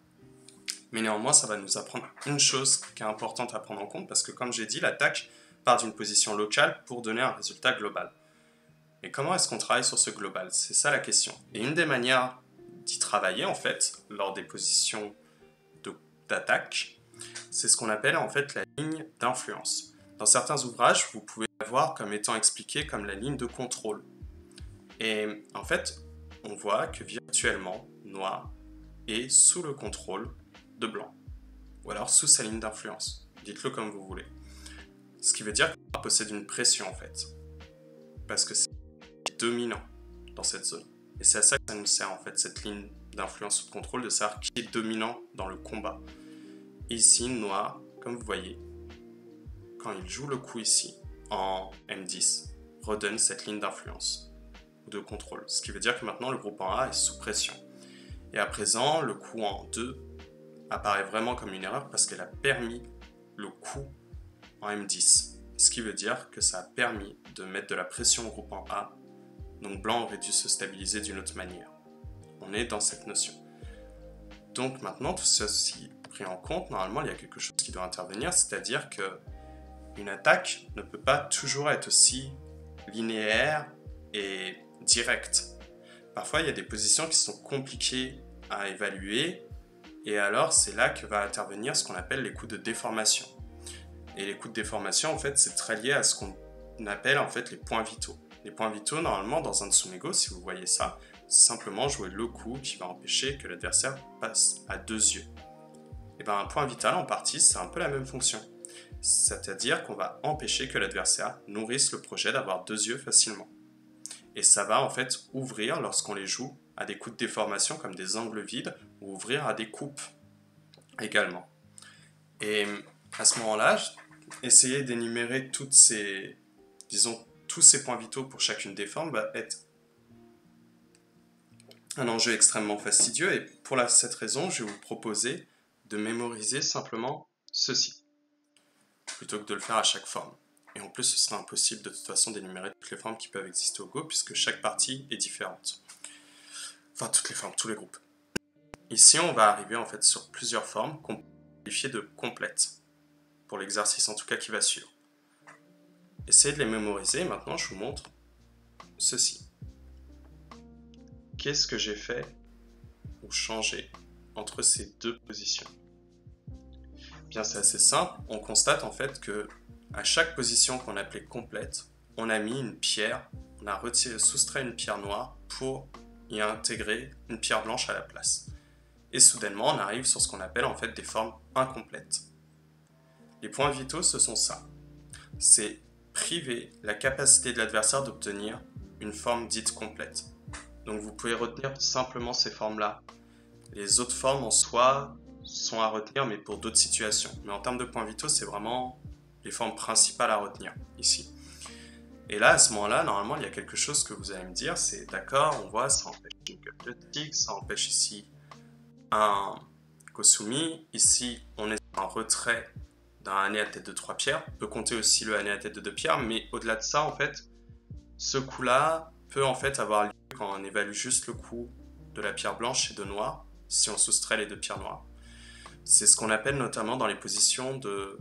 Mais néanmoins, ça va nous apprendre une chose qui est importante à prendre en compte, parce que comme j'ai dit, l'attaque part d'une position locale pour donner un résultat global. Et comment est-ce qu'on travaille sur ce global? C'est ça la question. Et une des manières d'y travailler, en fait, lors des positions d'attaque, c'est ce qu'on appelle en fait la ligne d'influence. Dans certains ouvrages, vous pouvez la voir comme étant expliquée comme la ligne de contrôle. Et en fait, on voit que virtuellement, noir est sous le contrôle de blanc, ou alors sous sa ligne d'influence. Dites-le comme vous voulez. Ce qui veut dire que noir possède une pression en fait, parce que c'est dominant dans cette zone. Et c'est à ça que ça nous sert en fait, cette ligne d'influence ou de contrôle, de savoir qui est dominant dans le combat. Ici, noir, comme vous voyez, quand il joue le coup ici, en M10, redonne cette ligne d'influence ou de contrôle. Ce qui veut dire que maintenant, le groupe en A est sous pression. Et à présent, le coup en 2 apparaît vraiment comme une erreur parce qu'elle a permis le coup en M10. Ce qui veut dire que ça a permis de mettre de la pression au groupe en A. Donc blanc aurait dû se stabiliser d'une autre manière. On est dans cette notion. Donc maintenant, tout ceci pris en compte, normalement, il y a quelque chose qui doit intervenir, c'est-à-dire que une attaque ne peut pas toujours être aussi linéaire et directe. Parfois, il y a des positions qui sont compliquées à évaluer, et alors c'est là que va intervenir ce qu'on appelle les coups de déformation. Et les coups de déformation, en fait, c'est très lié à ce qu'on appelle en fait les points vitaux. Les points vitaux, normalement, dans un Tsumego, si vous voyez ça, c'est simplement jouer le coup qui va empêcher que l'adversaire passe à 2 yeux. Et bien un point vital en partie, c'est un peu la même fonction. C'est-à-dire qu'on va empêcher que l'adversaire nourrisse le projet d'avoir 2 yeux facilement. Et ça va en fait ouvrir lorsqu'on les joue à des coups de déformation comme des angles vides ou ouvrir à des coupes également. Et à ce moment-là, essayer d'énumérer tous ces points vitaux pour chacune des formes va être un enjeu extrêmement fastidieux et pour cette raison, je vais vous proposer de mémoriser simplement ceci, plutôt que de le faire à chaque forme. Et en plus, ce sera impossible de toute façon d'énumérer toutes les formes qui peuvent exister au Go, puisque chaque partie est différente. Enfin, toutes les formes, tous les groupes. Ici, on va arriver en fait sur plusieurs formes qu'on peut qualifier de complètes, pour l'exercice en tout cas qui va suivre. Essayez de les mémoriser, maintenant je vous montre ceci. Qu'est-ce que j'ai fait ou changé entre ces deux positions? Bien, c'est assez simple. On constate en fait que à chaque position qu'on appelait complète, on a mis une pierre, on a soustrait une pierre noire pour y intégrer une pierre blanche à la place. Et soudainement, on arrive sur ce qu'on appelle en fait des formes incomplètes. Les points vitaux, ce sont ça. C'est priver la capacité de l'adversaire d'obtenir une forme dite complète. Donc vous pouvez retenir simplement ces formes-là. Les autres formes en soi sont à retenir, mais pour d'autres situations. Mais en termes de points vitaux, c'est vraiment les formes principales à retenir ici. Et là, à ce moment-là, normalement, il y a quelque chose que vous allez me dire, c'est d'accord, on voit, ça empêche une cut de tigre, ça empêche ici un Kosumi. Ici, on est sur un retrait d'un hané à tête de 3 pierres. On peut compter aussi le hané à tête de 2 pierres, mais au-delà de ça, en fait, ce coup-là peut en fait avoir lieu quand on évalue juste le coup de la pierre blanche et de noir, si on soustrait les 2 pierres noires. C'est ce qu'on appelle notamment dans les positions de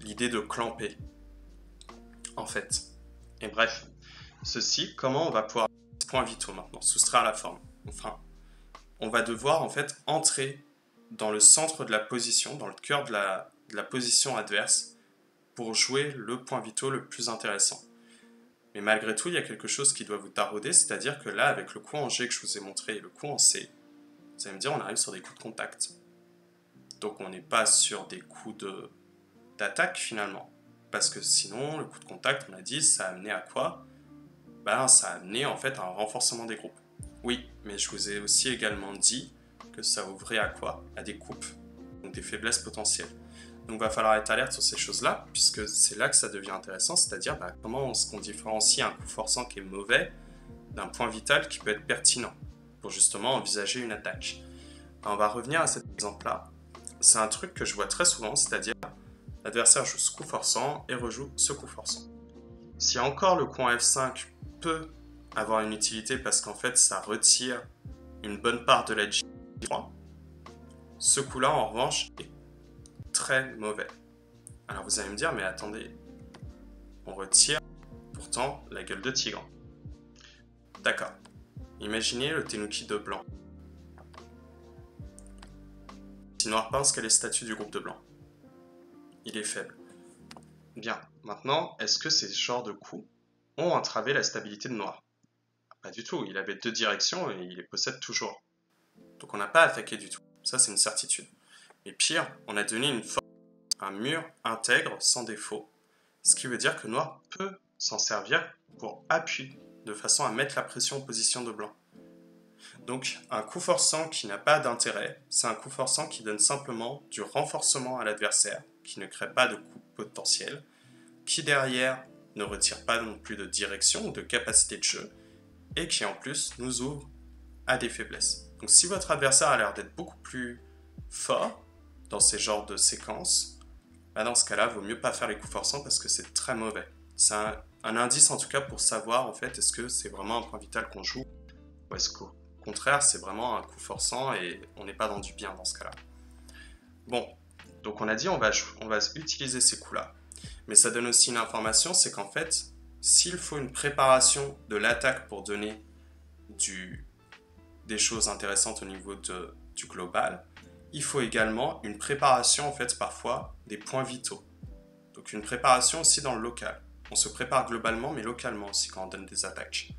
l'idée de clamper, en fait. Et bref, ceci, comment on va pouvoir points vitaux maintenant, soustraire la forme. Enfin, on va devoir en fait entrer dans le centre de la position, dans le cœur de la position adverse, pour jouer le point vitaux le plus intéressant. Mais malgré tout, il y a quelque chose qui doit vous tarauder, c'est-à-dire que là, avec le coup en G que je vous ai montré et le coup en C, vous allez me dire, on arrive sur des coups de contact. Donc on n'est pas sur des coups d'attaque finalement. Parce que sinon, le coup de contact, on a dit, ça a amené à quoi? Ben, ça a amené en fait à un renforcement des groupes. Oui, mais je vous ai aussi également dit que ça ouvrait à quoi? À des coupes, donc des faiblesses potentielles. Donc il va falloir être alerte sur ces choses-là, puisque c'est là que ça devient intéressant, c'est-à-dire comment est-ce qu'on différencie un coup forçant qui est mauvais d'un point vital qui peut être pertinent, pour justement envisager une attaque. Alors, on va revenir à cet exemple-là. C'est un truc que je vois très souvent, c'est-à-dire l'adversaire joue ce coup forçant et rejoue ce coup forçant. Si encore le coup en F5 peut avoir une utilité parce qu'en fait ça retire une bonne part de la J3, ce coup-là en revanche est très mauvais. Alors vous allez me dire, mais attendez, on retire pourtant la gueule de tigre. D'accord. Imaginez le Tenuki de blanc. Si noir pense quel est le statut du groupe de blanc? Il est faible. Bien, maintenant, est-ce que ces genres de coups ont entravé la stabilité de noir? Pas du tout, il avait 2 directions et il les possède toujours. Donc on n'a pas attaqué du tout, ça c'est une certitude. Mais pire, on a donné une forme, un mur intègre, sans défaut, ce qui veut dire que noir peut s'en servir pour appui, de façon à mettre la pression en position de blanc. Donc un coup forçant qui n'a pas d'intérêt, c'est un coup forçant qui donne simplement du renforcement à l'adversaire, qui ne crée pas de coup potentiel, qui derrière ne retire pas non plus de direction ou de capacité de jeu, et qui en plus nous ouvre à des faiblesses. Donc si votre adversaire a l'air d'être beaucoup plus fort dans ces genres de séquences, bah dans ce cas-là, il vaut mieux pas faire les coups forçants parce que c'est très mauvais. C'est un indice en tout cas pour savoir en fait est-ce que c'est vraiment un point vital qu'on joue ou est-ce qu'au contraire c'est vraiment un coup forçant et on n'est pas dans du bien dans ce cas-là. Bon, donc on a dit on va utiliser ces coups-là. Mais ça donne aussi une information, c'est qu'en fait, s'il faut une préparation de l'attaque pour donner des choses intéressantes au niveau du global, il faut également une préparation en fait parfois des points vitaux. Donc une préparation aussi dans le local. On se prépare globalement mais localement aussi quand on donne des attaques.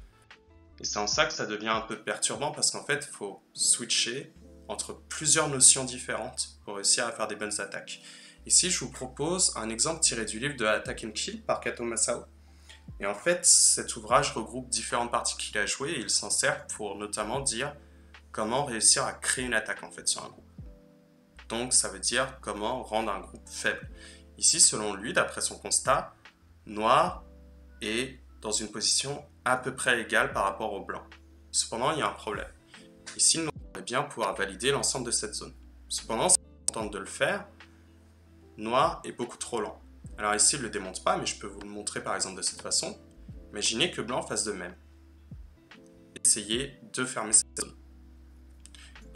Et c'est en ça que ça devient un peu perturbant parce qu'en fait il faut switcher entre plusieurs notions différentes pour réussir à faire des bonnes attaques. Ici je vous propose un exemple tiré du livre de Attack and Kill par Kato Masao. Et en fait, cet ouvrage regroupe différentes parties qu'il a jouées et il s'en sert pour notamment dire comment réussir à créer une attaque en fait sur un groupe. Donc ça veut dire comment rendre un groupe faible. Ici, selon lui, d'après son constat, noir est dans une position à peu près égale par rapport au blanc. Cependant, il y a un problème. Ici, noir aimerait bien pouvoir valider l'ensemble de cette zone. Cependant, si on tente de le faire, noir est beaucoup trop lent. Alors ici, il ne le démonte pas, mais je peux vous le montrer par exemple de cette façon. Imaginez que blanc fasse de même. Essayez de fermer cette zone.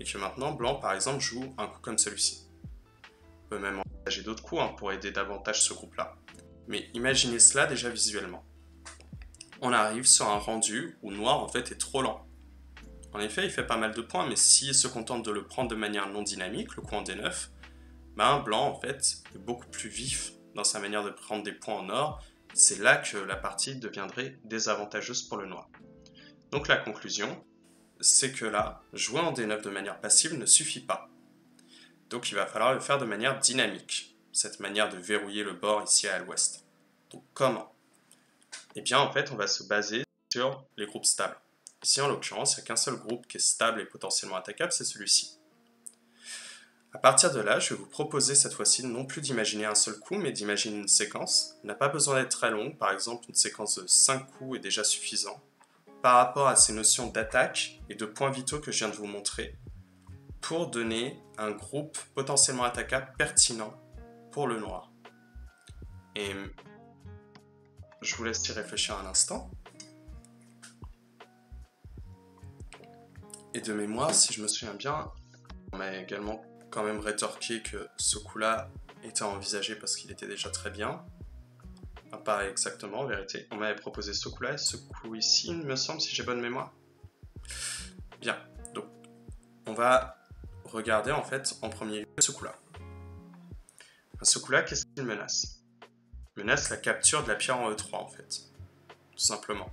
Et que maintenant, blanc par exemple joue un coup comme celui-ci. On peut même envisager d'autres coups pour aider davantage ce groupe-là. Mais imaginez cela déjà visuellement. On arrive sur un rendu où noir en fait est trop lent. En effet, il fait pas mal de points, mais s'il se contente de le prendre de manière non dynamique, le coup en D9, ben blanc en fait est beaucoup plus vif dans sa manière de prendre des points en or. C'est là que la partie deviendrait désavantageuse pour le noir. Donc la conclusion, c'est que là, jouer en D9 de manière passive ne suffit pas. Donc il va falloir le faire de manière dynamique, cette manière de verrouiller le bord ici à l'ouest. Donc comment? Eh bien en fait on va se baser sur les groupes stables. Ici en l'occurrence, il n'y a qu'un seul groupe qui est stable et potentiellement attaquable, c'est celui-ci. À partir de là, je vais vous proposer cette fois-ci non plus d'imaginer un seul coup, mais d'imaginer une séquence. Elle n'a pas besoin d'être très longue, par exemple une séquence de 5 coups est déjà suffisant. Par rapport à ces notions d'attaque et de points vitaux que je viens de vous montrer, pour donner un groupe potentiellement attaquable pertinent pour le noir. Et je vous laisse y réfléchir un instant. Et de mémoire, si je me souviens bien, on m'a également quand même rétorqué que ce coup-là était envisagé parce qu'il était déjà très bien. Enfin, pas exactement, en vérité. On m'avait proposé ce coup-là et ce coup ici, il me semble, si j'ai bonne mémoire. Bien, donc on va regarder en fait en premier lieu ce coup-là. Ce coup-là, qu'est-ce qu'il menace? Il menace la capture de la pierre en E3 en fait, tout simplement.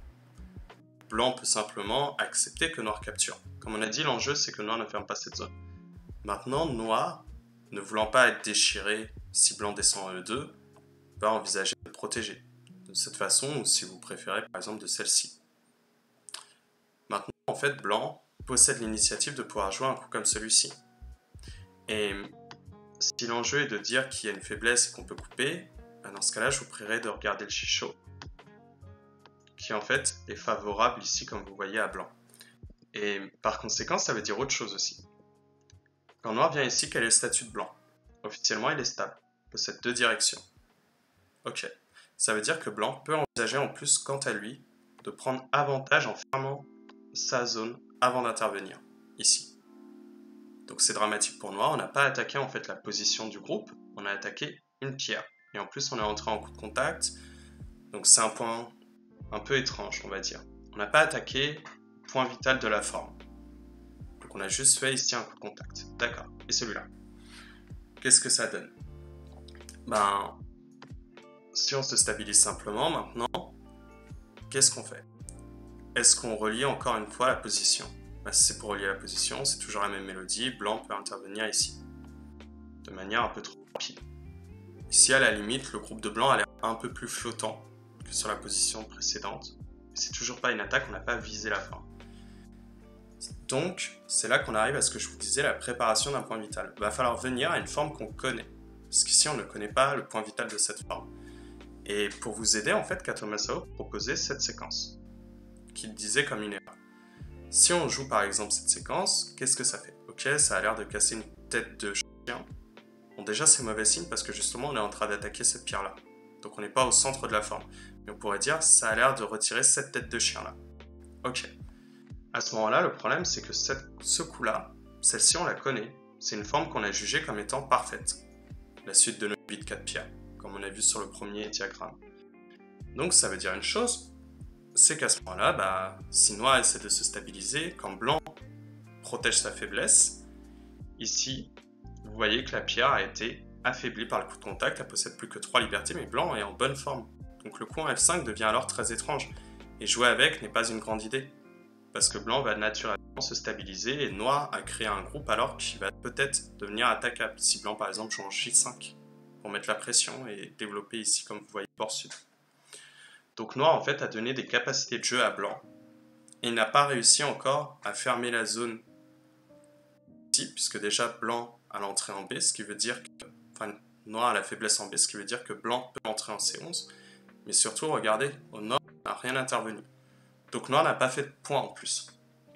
Blanc peut simplement accepter que noir capture. Comme on a dit, l'enjeu c'est que noir ne ferme pas cette zone. Maintenant, noir, ne voulant pas être déchiré si blanc descend en E2, va envisager de le protéger. De cette façon, ou si vous préférez par exemple de celle-ci. Maintenant, en fait, blanc possède l'initiative de pouvoir jouer un coup comme celui-ci. Et si l'enjeu est de dire qu'il y a une faiblesse et qu'on peut couper, dans ce cas-là, je vous prierai de regarder le chichot, qui en fait est favorable ici, comme vous voyez, à blanc. Et par conséquent, ça veut dire autre chose aussi. Quand noir vient ici, quel est le statut de blanc? Officiellement, il est stable, possède deux directions. Ok, ça veut dire que blanc peut envisager en plus, quant à lui, de prendre avantage en fermant sa zone avant d'intervenir, ici. Donc c'est dramatique pour noir, on n'a pas attaqué en fait la position du groupe, on a attaqué une pierre. Et en plus, on est entré en coup de contact, donc c'est un point un peu étrange, on va dire. On n'a pas attaqué le point vital de la forme. Donc on a juste fait ici un coup de contact. D'accord. Et celui-là, qu'est-ce que ça donne? Ben, si on se stabilise simplement maintenant, qu'est-ce qu'on fait? Est-ce qu'on relie encore une fois la position? Ben, si c'est pour relier la position, c'est toujours la même mélodie. Blanc peut intervenir ici, de manière un peu trop rapide. Ici, à la limite, le groupe de blanc a l'air un peu plus flottant que sur la position précédente. Mais c'est toujours pas une attaque, on n'a pas visé la forme. Donc, c'est là qu'on arrive à ce que je vous disais, la préparation d'un point vital. Il va falloir venir à une forme qu'on connaît. Parce qu'ici, on ne connaît pas le point vital de cette forme. Et pour vous aider, en fait, Kato Masao proposait cette séquence, qu'il disait comme une erreur. Si on joue par exemple cette séquence, qu'est-ce que ça fait? Ok, ça a l'air de casser une tête de chien. Bon, déjà, c'est mauvais signe parce que justement, on est en train d'attaquer cette pierre-là. Donc, on n'est pas au centre de la forme. Mais on pourrait dire, ça a l'air de retirer cette tête de chien-là. Ok. À ce moment-là, le problème, c'est que ce coup-là, celle-ci, on la connaît. C'est une forme qu'on a jugée comme étant parfaite. La suite de nos 8 4 pierres, comme on a vu sur le premier diagramme. Donc, ça veut dire une chose, c'est qu'à ce moment-là, si noir essaie de se stabiliser, quand blanc protège sa faiblesse, ici, vous voyez que la pierre a été affaiblie par le coup de contact, elle possède plus que 3 libertés, mais blanc est en bonne forme. Donc le coup en F5 devient alors très étrange, et jouer avec n'est pas une grande idée, parce que blanc va naturellement se stabiliser, et noir a créé un groupe alors qui va peut-être devenir attaquable, si blanc par exemple joue en J5, pour mettre la pression et développer ici, comme vous voyez, port sud. Donc noir en fait a donné des capacités de jeu à blanc, et n'a pas réussi encore à fermer la zone ici, puisque déjà blanc a l'entrée en B, ce qui veut dire que, enfin noir a la faiblesse en B, ce qui veut dire que blanc peut entrer en C11, mais surtout regardez, au nord n'a rien intervenu. Donc noir n'a pas fait de point en plus.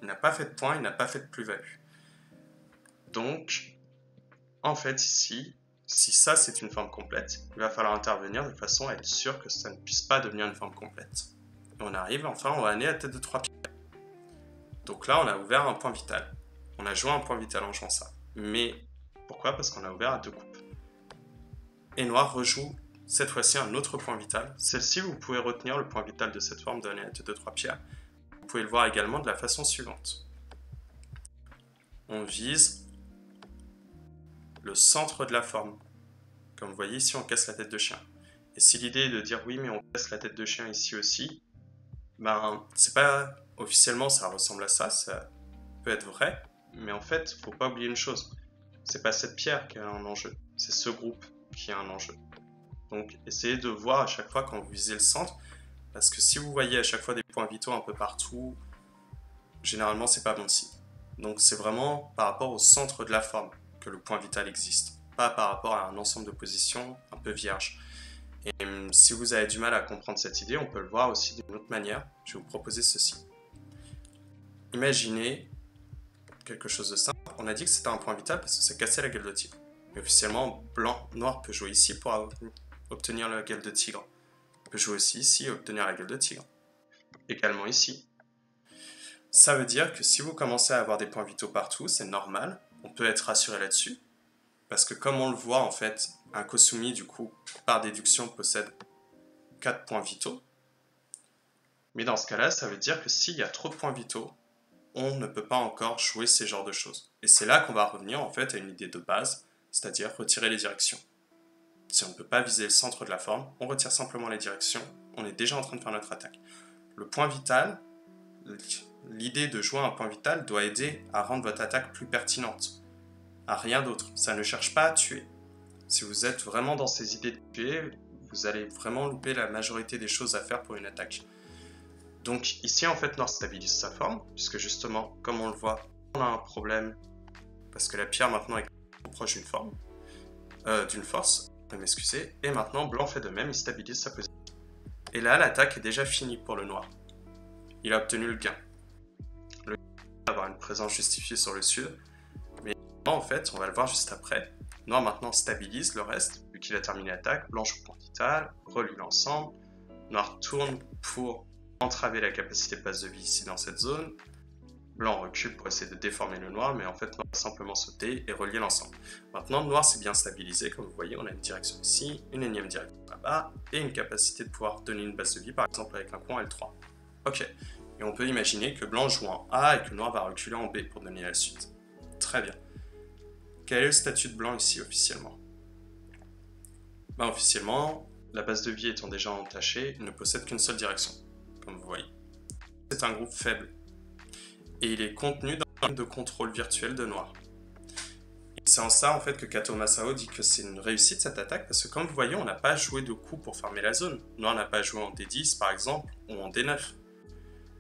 Il n'a pas fait de point, il n'a pas fait de plus-value. Donc, en fait ici, si ça c'est une forme complète, il va falloir intervenir de façon à être sûr que ça ne puisse pas devenir une forme complète. Et on arrive enfin au année à tête de 3 pierres. Donc là on a ouvert un point vital. On a joué un point vital en jouant ça. Mais pourquoi? Parce qu'on a ouvert à 2 coupes. Et noir rejoue cette fois-ci un autre point vital. Celle-ci, vous pouvez retenir le point vital de cette forme de année à tête de 3 pierres. Vous pouvez le voir également de la façon suivante. On vise le centre de la forme. Comme vous voyez ici, on casse la tête de chien. Et si l'idée est de dire oui, mais on casse la tête de chien ici aussi, c'est pas officiellement ça ressemble à ça, ça peut être vrai, mais en fait, faut pas oublier une chose, c'est pas cette pierre qui a un enjeu, c'est ce groupe qui a un enjeu. Donc essayez de voir à chaque fois quand vous visez le centre, parce que si vous voyez à chaque fois des points vitaux un peu partout, généralement c'est pas bon signe. Donc c'est vraiment par rapport au centre de la forme que le point vital existe, pas par rapport à un ensemble de positions un peu vierge. Et si vous avez du mal à comprendre cette idée, on peut le voir aussi d'une autre manière. Je vais vous proposer ceci. Imaginez quelque chose de simple. On a dit que c'était un point vital parce que ça cassait la gueule de tigre. Mais officiellement, blanc, noir peut jouer ici pour obtenir la gueule de tigre. On peut jouer aussi ici et obtenir la gueule de tigre. Également ici. Ça veut dire que si vous commencez à avoir des points vitaux partout, c'est normal, on peut être rassuré là-dessus. Parce que comme on le voit, en fait, un Kosumi, du coup, par déduction, possède 4 points vitaux. Mais dans ce cas-là, ça veut dire que s'il y a trop de points vitaux, on ne peut pas encore jouer ces genres de choses. Et c'est là qu'on va revenir, en fait, à une idée de base, c'est-à-dire retirer les directions. Si on ne peut pas viser le centre de la forme, on retire simplement les directions, on est déjà en train de faire notre attaque. Le point vital, l'idée de jouer un point vital doit aider à rendre votre attaque plus pertinente. À rien d'autre, ça ne cherche pas à tuer. Si vous êtes vraiment dans ces idées de tuer, vous allez vraiment louper la majorité des choses à faire pour une attaque. Donc ici en fait Noir stabilise sa forme, puisque justement, comme on le voit, on a un problème, parce que la pierre maintenant est proche d'une forme, d'une force, vous pouvez m'excuser, et maintenant Blanc fait de même, il stabilise sa position. Et là l'attaque est déjà finie pour le Noir. Il a obtenu le gain. Le gain va avoir une présence justifiée sur le sud, mais en fait, on va le voir juste après, Noir maintenant stabilise le reste, vu qu'il a terminé l'attaque, Blanc joue point vital, relie l'ensemble, Noir tourne pour entraver la capacité de passe de vie ici dans cette zone, Blanc recule pour essayer de déformer le Noir, mais en fait Noir va simplement sauter et relier l'ensemble. Maintenant Noir s'est bien stabilisé, comme vous voyez on a une direction ici, une énième direction là-bas, et une capacité de pouvoir donner une base de vie par exemple avec un coup en L3. Ok, et on peut imaginer que Blanc joue en A et que Noir va reculer en B pour donner la suite. Très bien. Quel est le statut de Blanc ici officiellement? Officiellement, la base de vie étant déjà entachée, il ne possède qu'une seule direction, comme vous voyez. C'est un groupe faible, et il est contenu dans un groupe de contrôle virtuel de Noir. Et c'est en ça en fait que Kato Masao dit que c'est une réussite cette attaque, parce que comme vous voyez, on n'a pas joué de coup pour fermer la zone. Noir n'a pas joué en D10 par exemple, ou en D9.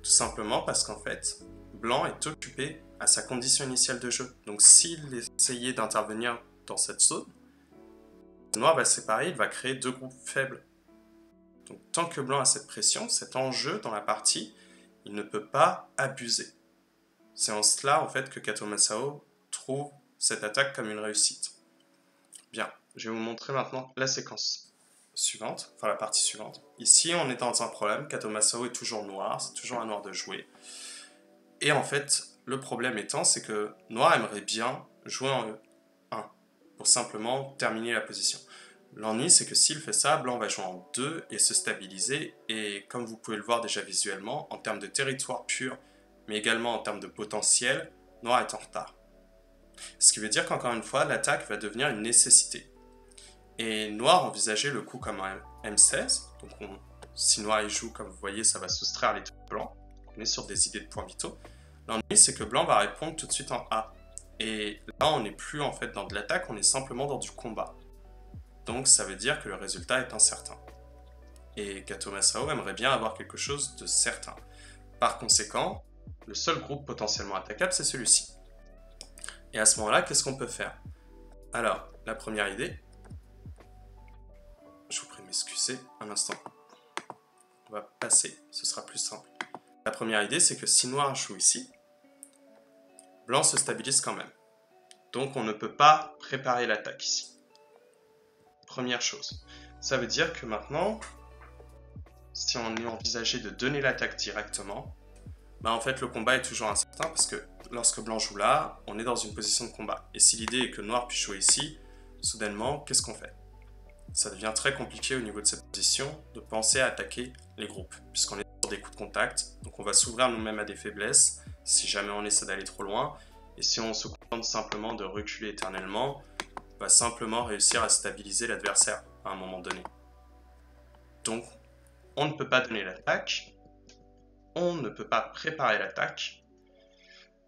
Tout simplement parce qu'en fait, Blanc est occupé à sa condition initiale de jeu. Donc s'il essayait d'intervenir dans cette zone, Noir va se séparer, il va créer deux groupes faibles. Donc tant que Blanc a cette pression, cet enjeu dans la partie, il ne peut pas abuser. C'est en cela en fait que Kato Masao trouve cette attaque comme une réussite. Bien, je vais vous montrer maintenant la séquence suivante, enfin la partie suivante. Ici on est dans un problème, Kato Masao est toujours noir, c'est toujours un noir de jouer. Et en fait, le problème étant, c'est que Noir aimerait bien jouer en E1 pour simplement terminer la position. L'ennui, c'est que s'il fait ça, Blanc va jouer en 2 et se stabiliser. Et comme vous pouvez le voir déjà visuellement, en termes de territoire pur, mais également en termes de potentiel, Noir est en retard. Ce qui veut dire qu'encore une fois, l'attaque va devenir une nécessité. Et Noir envisageait le coup comme un M16. Donc si Noir y joue, comme vous voyez, ça va soustraire les troupes blancs. On est sur des idées de points vitaux. L'ennui, c'est que Blanc va répondre tout de suite en A. Et là, on n'est plus en fait dans de l'attaque, on est simplement dans du combat. Donc ça veut dire que le résultat est incertain. Et Kato Masao aimerait bien avoir quelque chose de certain. Par conséquent, le seul groupe potentiellement attaquable, c'est celui-ci. Et à ce moment-là, qu'est-ce qu'on peut faire? Alors, la première idée, je vous prie de m'excuser un instant. On va passer, ce sera plus simple. La première idée, c'est que si Noir joue ici, Blanc se stabilise quand même. Donc on ne peut pas préparer l'attaque ici. Première chose. Ça veut dire que maintenant, si on est envisagé de donner l'attaque directement, en fait le combat est toujours incertain parce que lorsque Blanc joue là, on est dans une position de combat. Et si l'idée est que Noir puisse jouer ici, soudainement, qu'est-ce qu'on fait? Ça devient très compliqué au niveau de cette position de penser à attaquer les groupes, puisqu'on est sur des coups de contact, donc on va s'ouvrir nous-mêmes à des faiblesses, si jamais on essaie d'aller trop loin, et si on se contente simplement de reculer éternellement, on va simplement réussir à stabiliser l'adversaire à un moment donné. Donc, on ne peut pas donner l'attaque, on ne peut pas préparer l'attaque,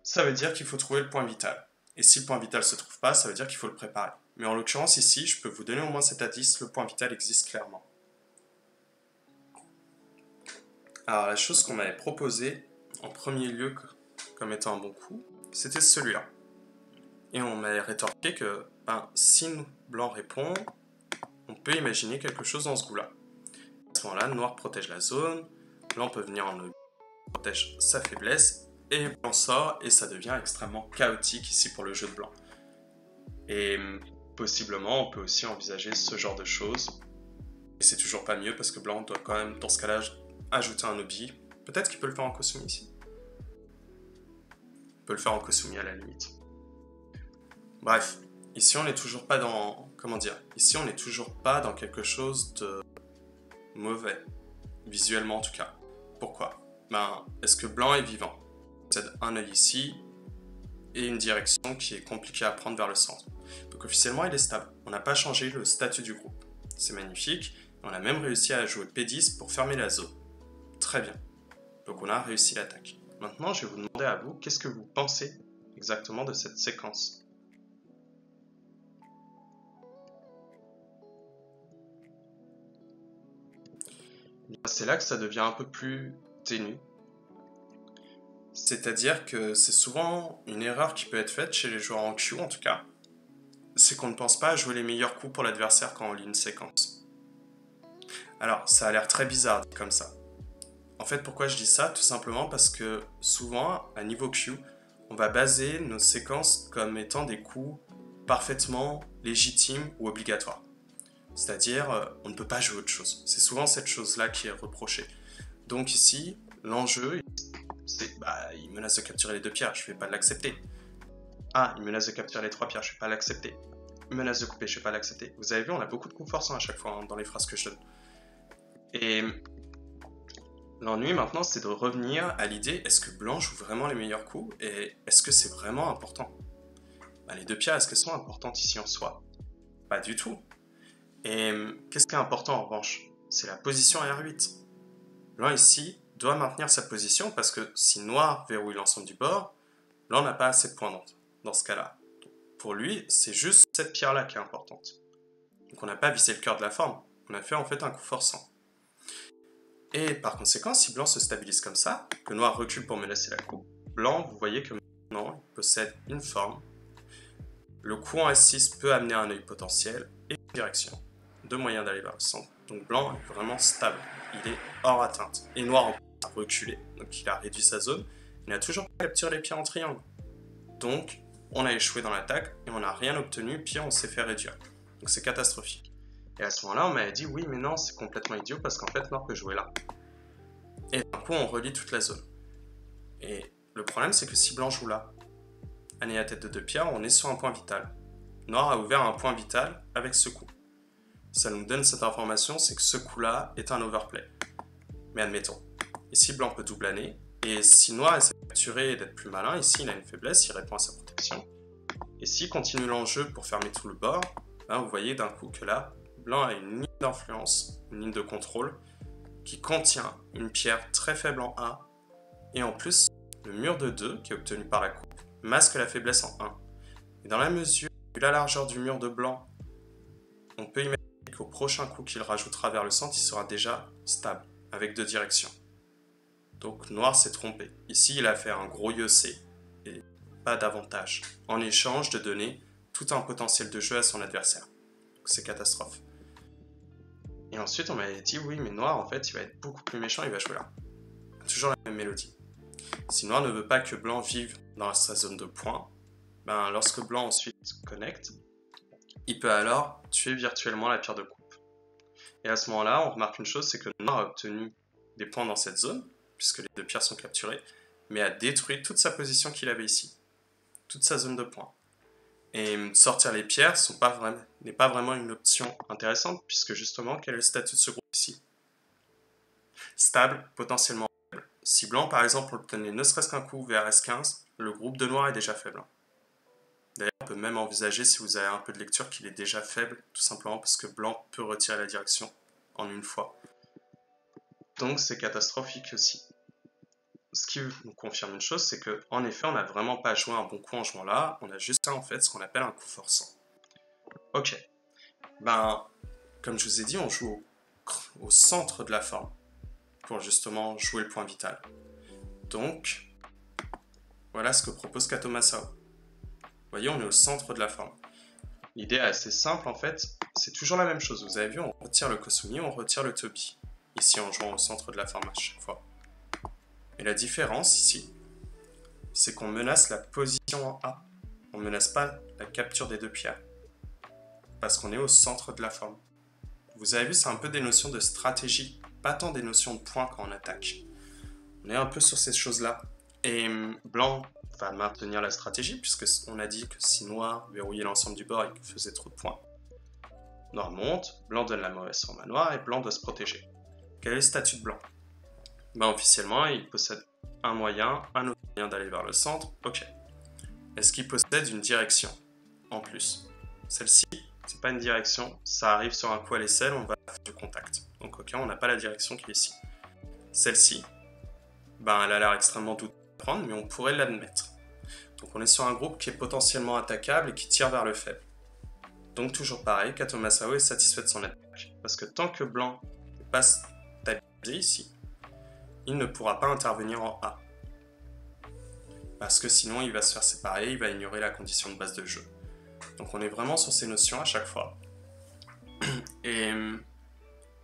ça veut dire qu'il faut trouver le point vital. Et si le point vital ne se trouve pas, ça veut dire qu'il faut le préparer. Mais en l'occurrence ici, je peux vous donner au moins cet indice, le point vital existe clairement. Alors la chose qu'on m'avait proposée en premier lieu comme étant un bon coup, c'était celui-là. Et on m'avait rétorqué que si Blanc répond, on peut imaginer quelque chose dans ce goût-là. À ce moment-là, Noir protège la zone, Blanc peut venir en E, protège sa faiblesse, et Blanc sort, et ça devient extrêmement chaotique ici pour le jeu de Blanc. Et possiblement, on peut aussi envisager ce genre de choses. Et c'est toujours pas mieux parce que blanc doit quand même, dans ce cas-là, ajouter un obi. Peut-être qu'il peut le faire en Kosumi ici. Il peut le faire en Kosumi à la limite. Bref, ici on n'est toujours pas dans... Comment dire? Ici on n'est toujours pas dans quelque chose de mauvais. Visuellement en tout cas. Pourquoi? Est-ce que blanc est vivant? Il possède un œil ici et une direction qui est compliquée à prendre vers le centre. Donc officiellement il est stable. On n'a pas changé le statut du groupe. C'est magnifique. On a même réussi à jouer P10 pour fermer la zone. Très bien. Donc on a réussi l'attaque. Maintenant je vais vous demander à vous, qu'est-ce que vous pensez exactement de cette séquence? C'est là que ça devient un peu plus ténu. C'est-à-dire que c'est souvent une erreur qui peut être faite chez les joueurs en Q en tout cas. C'est qu'on ne pense pas à jouer les meilleurs coups pour l'adversaire quand on lit une séquence. Alors, ça a l'air très bizarre comme ça. En fait, pourquoi je dis ça? Tout simplement parce que souvent, à niveau Q, on va baser nos séquences comme étant des coups parfaitement légitimes ou obligatoires. C'est-à-dire, on ne peut pas jouer autre chose. C'est souvent cette chose-là qui est reprochée. Donc ici, l'enjeu, c'est il menace de capturer les 2 pierres, je ne vais pas l'accepter. Ah, il menace de capturer les 3 pierres, je ne vais pas l'accepter. Il menace de couper, je ne vais pas l'accepter. Vous avez vu, on a beaucoup de coups forçants à chaque fois dans les phrases que je donne. Et l'ennui maintenant, c'est de revenir à l'idée, est-ce que blanc joue vraiment les meilleurs coups? Et est-ce que c'est vraiment important? Les 2 pierres, est-ce qu'elles sont importantes ici en soi? Pas du tout. Et qu'est-ce qui est important en revanche? C'est la position R8. Blanc ici doit maintenir sa position parce que si noir verrouille l'ensemble du bord, blanc n'a pas assez de points dans ce cas-là. Pour lui, c'est juste cette pierre-là qui est importante. Donc on n'a pas visé le cœur de la forme, on a fait en fait un coup forçant. Et par conséquent, si blanc se stabilise comme ça, que noir recule pour menacer la coupe, blanc, vous voyez que maintenant, il possède une forme. Le coup en S6 peut amener un œil potentiel et une direction. 2 moyens d'aller vers le centre. Donc blanc est vraiment stable, il est hors atteinte. Et noir a reculé, donc il a réduit sa zone. Il n'a toujours pas capturé les pierres en triangle. Donc on a échoué dans l'attaque et on n'a rien obtenu, puis on s'est fait réduire. Donc c'est catastrophique. Et à ce moment-là, on m'avait dit oui, mais non, c'est complètement idiot parce qu'en fait, noir peut jouer là. Et d'un coup, on relie toute la zone. Et le problème, c'est que si blanc joue là, année à tête de 2 pierres, on est sur un point vital. Noir a ouvert un point vital avec ce coup. Ça nous donne cette information, c'est que ce coup-là est un overplay. Mais admettons, ici blanc peut double-aner, et si noir essaie de capturer et d'être plus malin, ici il a une faiblesse, il répond à sa protection. Et s'il continue l'enjeu pour fermer tout le bord, vous voyez d'un coup que là, blanc a une ligne d'influence, une ligne de contrôle, qui contient une pierre très faible en A, et en plus, le mur de 2, qui est obtenu par la coupe, masque la faiblesse en 1. Et dans la mesure, vu la largeur du mur de blanc, on peut imaginer qu'au prochain coup qu'il rajoutera vers le centre, il sera déjà stable, avec 2 directions. Donc noir s'est trompé. Ici, il a fait un gros IEC, et pas d'avantage, en échange de donner tout un potentiel de jeu à son adversaire. Donc c'est catastrophe. Et ensuite, on m'avait dit, oui, mais noir, en fait, il va être beaucoup plus méchant, il va jouer là. Toujours la même mélodie. Si noir ne veut pas que blanc vive dans sa zone de points, lorsque blanc ensuite connecte, il peut alors tuer virtuellement la pierre de coupe. Et à ce moment-là, on remarque une chose, c'est que noir a obtenu des points dans cette zone, puisque les 2 pierres sont capturées, mais a détruit toute sa position qu'il avait ici, toute sa zone de points. Et sortir les pierres n'est pas vraiment une option intéressante, puisque justement, quel est le statut de ce groupe ici? Stable, potentiellement faible. Si blanc, par exemple, obtenait ne serait-ce qu'un coup vers S15, le groupe de noir est déjà faible. D'ailleurs, on peut même envisager, si vous avez un peu de lecture, qu'il est déjà faible, tout simplement parce que blanc peut retirer la direction en une fois. Donc c'est catastrophique aussi. Ce qui nous confirme une chose, c'est qu'en effet, on n'a vraiment pas joué un bon coup en jouant là, on a juste en fait ce qu'on appelle un coup forçant. Ok. Comme je vous ai dit, on joue au centre de la forme, pour justement jouer le point vital. Donc, voilà ce que propose Kato Masao. Vous voyez, on est au centre de la forme. L'idée est assez simple en fait, c'est toujours la même chose. Vous avez vu, on retire le Kosumi, on retire le Tobi. Ici, en jouant au centre de la forme à chaque fois. Et la différence ici, c'est qu'on menace la position en A. On ne menace pas la capture des 2 pierres. Parce qu'on est au centre de la forme. Vous vous avez vu, c'est un peu des notions de stratégie, pas tant des notions de points quand on attaque. On est un peu sur ces choses-là. Et blanc va maintenir la stratégie, puisque on a dit que si noir verrouillait l'ensemble du bord, il faisait trop de points. Noir monte, blanc donne la mauvaise forme à noir, et blanc doit se protéger. Quel est le statut de blanc? Officiellement, il possède un autre moyen d'aller vers le centre, ok. Est-ce qu'il possède une direction en plus? Celle-ci, c'est pas une direction, ça arrive sur un coup à l'aisselle, on va faire du contact. Donc ok, on n'a pas la direction qui est ici. Celle-ci, elle a l'air extrêmement douteuse à prendre, mais on pourrait l'admettre. Donc on est sur un groupe qui est potentiellement attaquable et qui tire vers le faible. Donc toujours pareil, Kato Masao est satisfait de son attaque. Parce que tant que blanc n'est pas stabilisé ici, il ne pourra pas intervenir en A. Parce que sinon il va se faire séparer, il va ignorer la condition de base de jeu. Donc on est vraiment sur ces notions à chaque fois. Et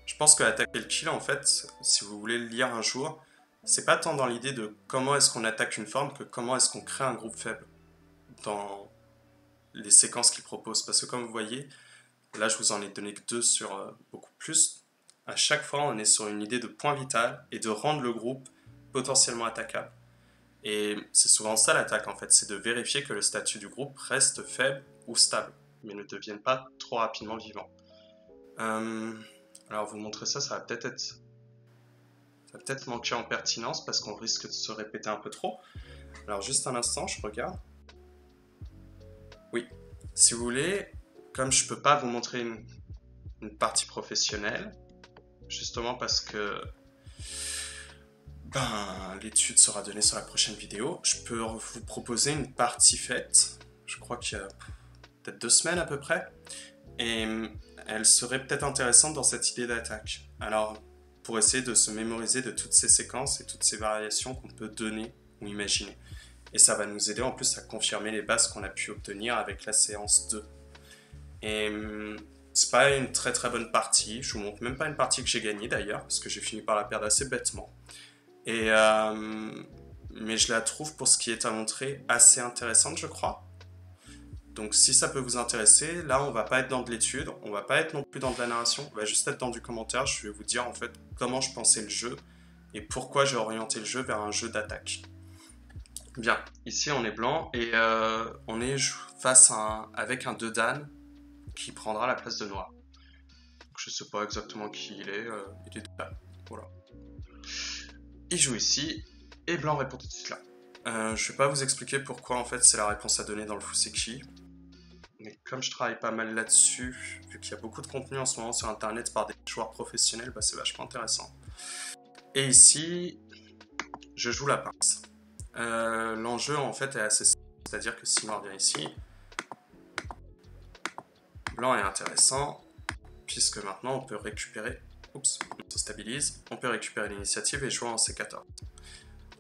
je pense que attaquer le kill, en fait, si vous voulez le lire un jour, c'est pas tant dans l'idée de comment est-ce qu'on attaque une forme que comment est-ce qu'on crée un groupe faible dans les séquences qu'il propose. Parce que comme vous voyez, là je vous en ai donné que 2 sur beaucoup plus. À chaque fois on est sur une idée de point vital et de rendre le groupe potentiellement attaquable. Et c'est souvent ça l'attaque en fait, c'est de vérifier que le statut du groupe reste faible ou stable, mais ne devienne pas trop rapidement vivant. Alors vous montrer ça, ça va peut-être manquer en pertinence parce qu'on risque de se répéter un peu trop. Alors juste un instant, je regarde. Oui, si vous voulez, comme je peux pas vous montrer une partie professionnelle, justement parce que l'étude sera donnée sur la prochaine vidéo, je peux vous proposer une partie faite, je crois qu'il y a peut-être 2 semaines à peu près, et elle serait peut-être intéressante dans cette idée d'attaque. Alors, pour essayer de se mémoriser de toutes ces séquences et toutes ces variations qu'on peut donner ou imaginer. Et ça va nous aider en plus à confirmer les bases qu'on a pu obtenir avec la séance 2. Et c'est pas une très très bonne partie, je vous montre même pas une partie que j'ai gagnée d'ailleurs, parce que j'ai fini par la perdre assez bêtement. Et mais je la trouve pour ce qui est à montrer assez intéressante, je crois. Donc si ça peut vous intéresser, là on va pas être dans de l'étude, on va pas être non plus dans de la narration, on va juste être dans du commentaire, je vais vous dire en fait comment je pensais le jeu et pourquoi j'ai orienté le jeu vers un jeu d'attaque. Bien, ici on est blanc et on est face avec un 2 d'âne qui prendra la place de noir. Donc, je sais pas exactement qui il est 2 d'âne, voilà. Il joue ici et blanc répond tout de suite là. Je vais pas vous expliquer pourquoi en fait c'est la réponse à donner dans le Fuseki. Mais comme je travaille pas mal là-dessus, vu qu'il y a beaucoup de contenu en ce moment sur internet par des joueurs professionnels, c'est vachement intéressant. Et ici, je joue la pince. L'enjeu en fait est assez simple, c'est-à-dire que si noir vient ici, blanc est intéressant, puisque maintenant on peut récupérer, on se stabilise, on peut récupérer l'initiative et jouer en C14.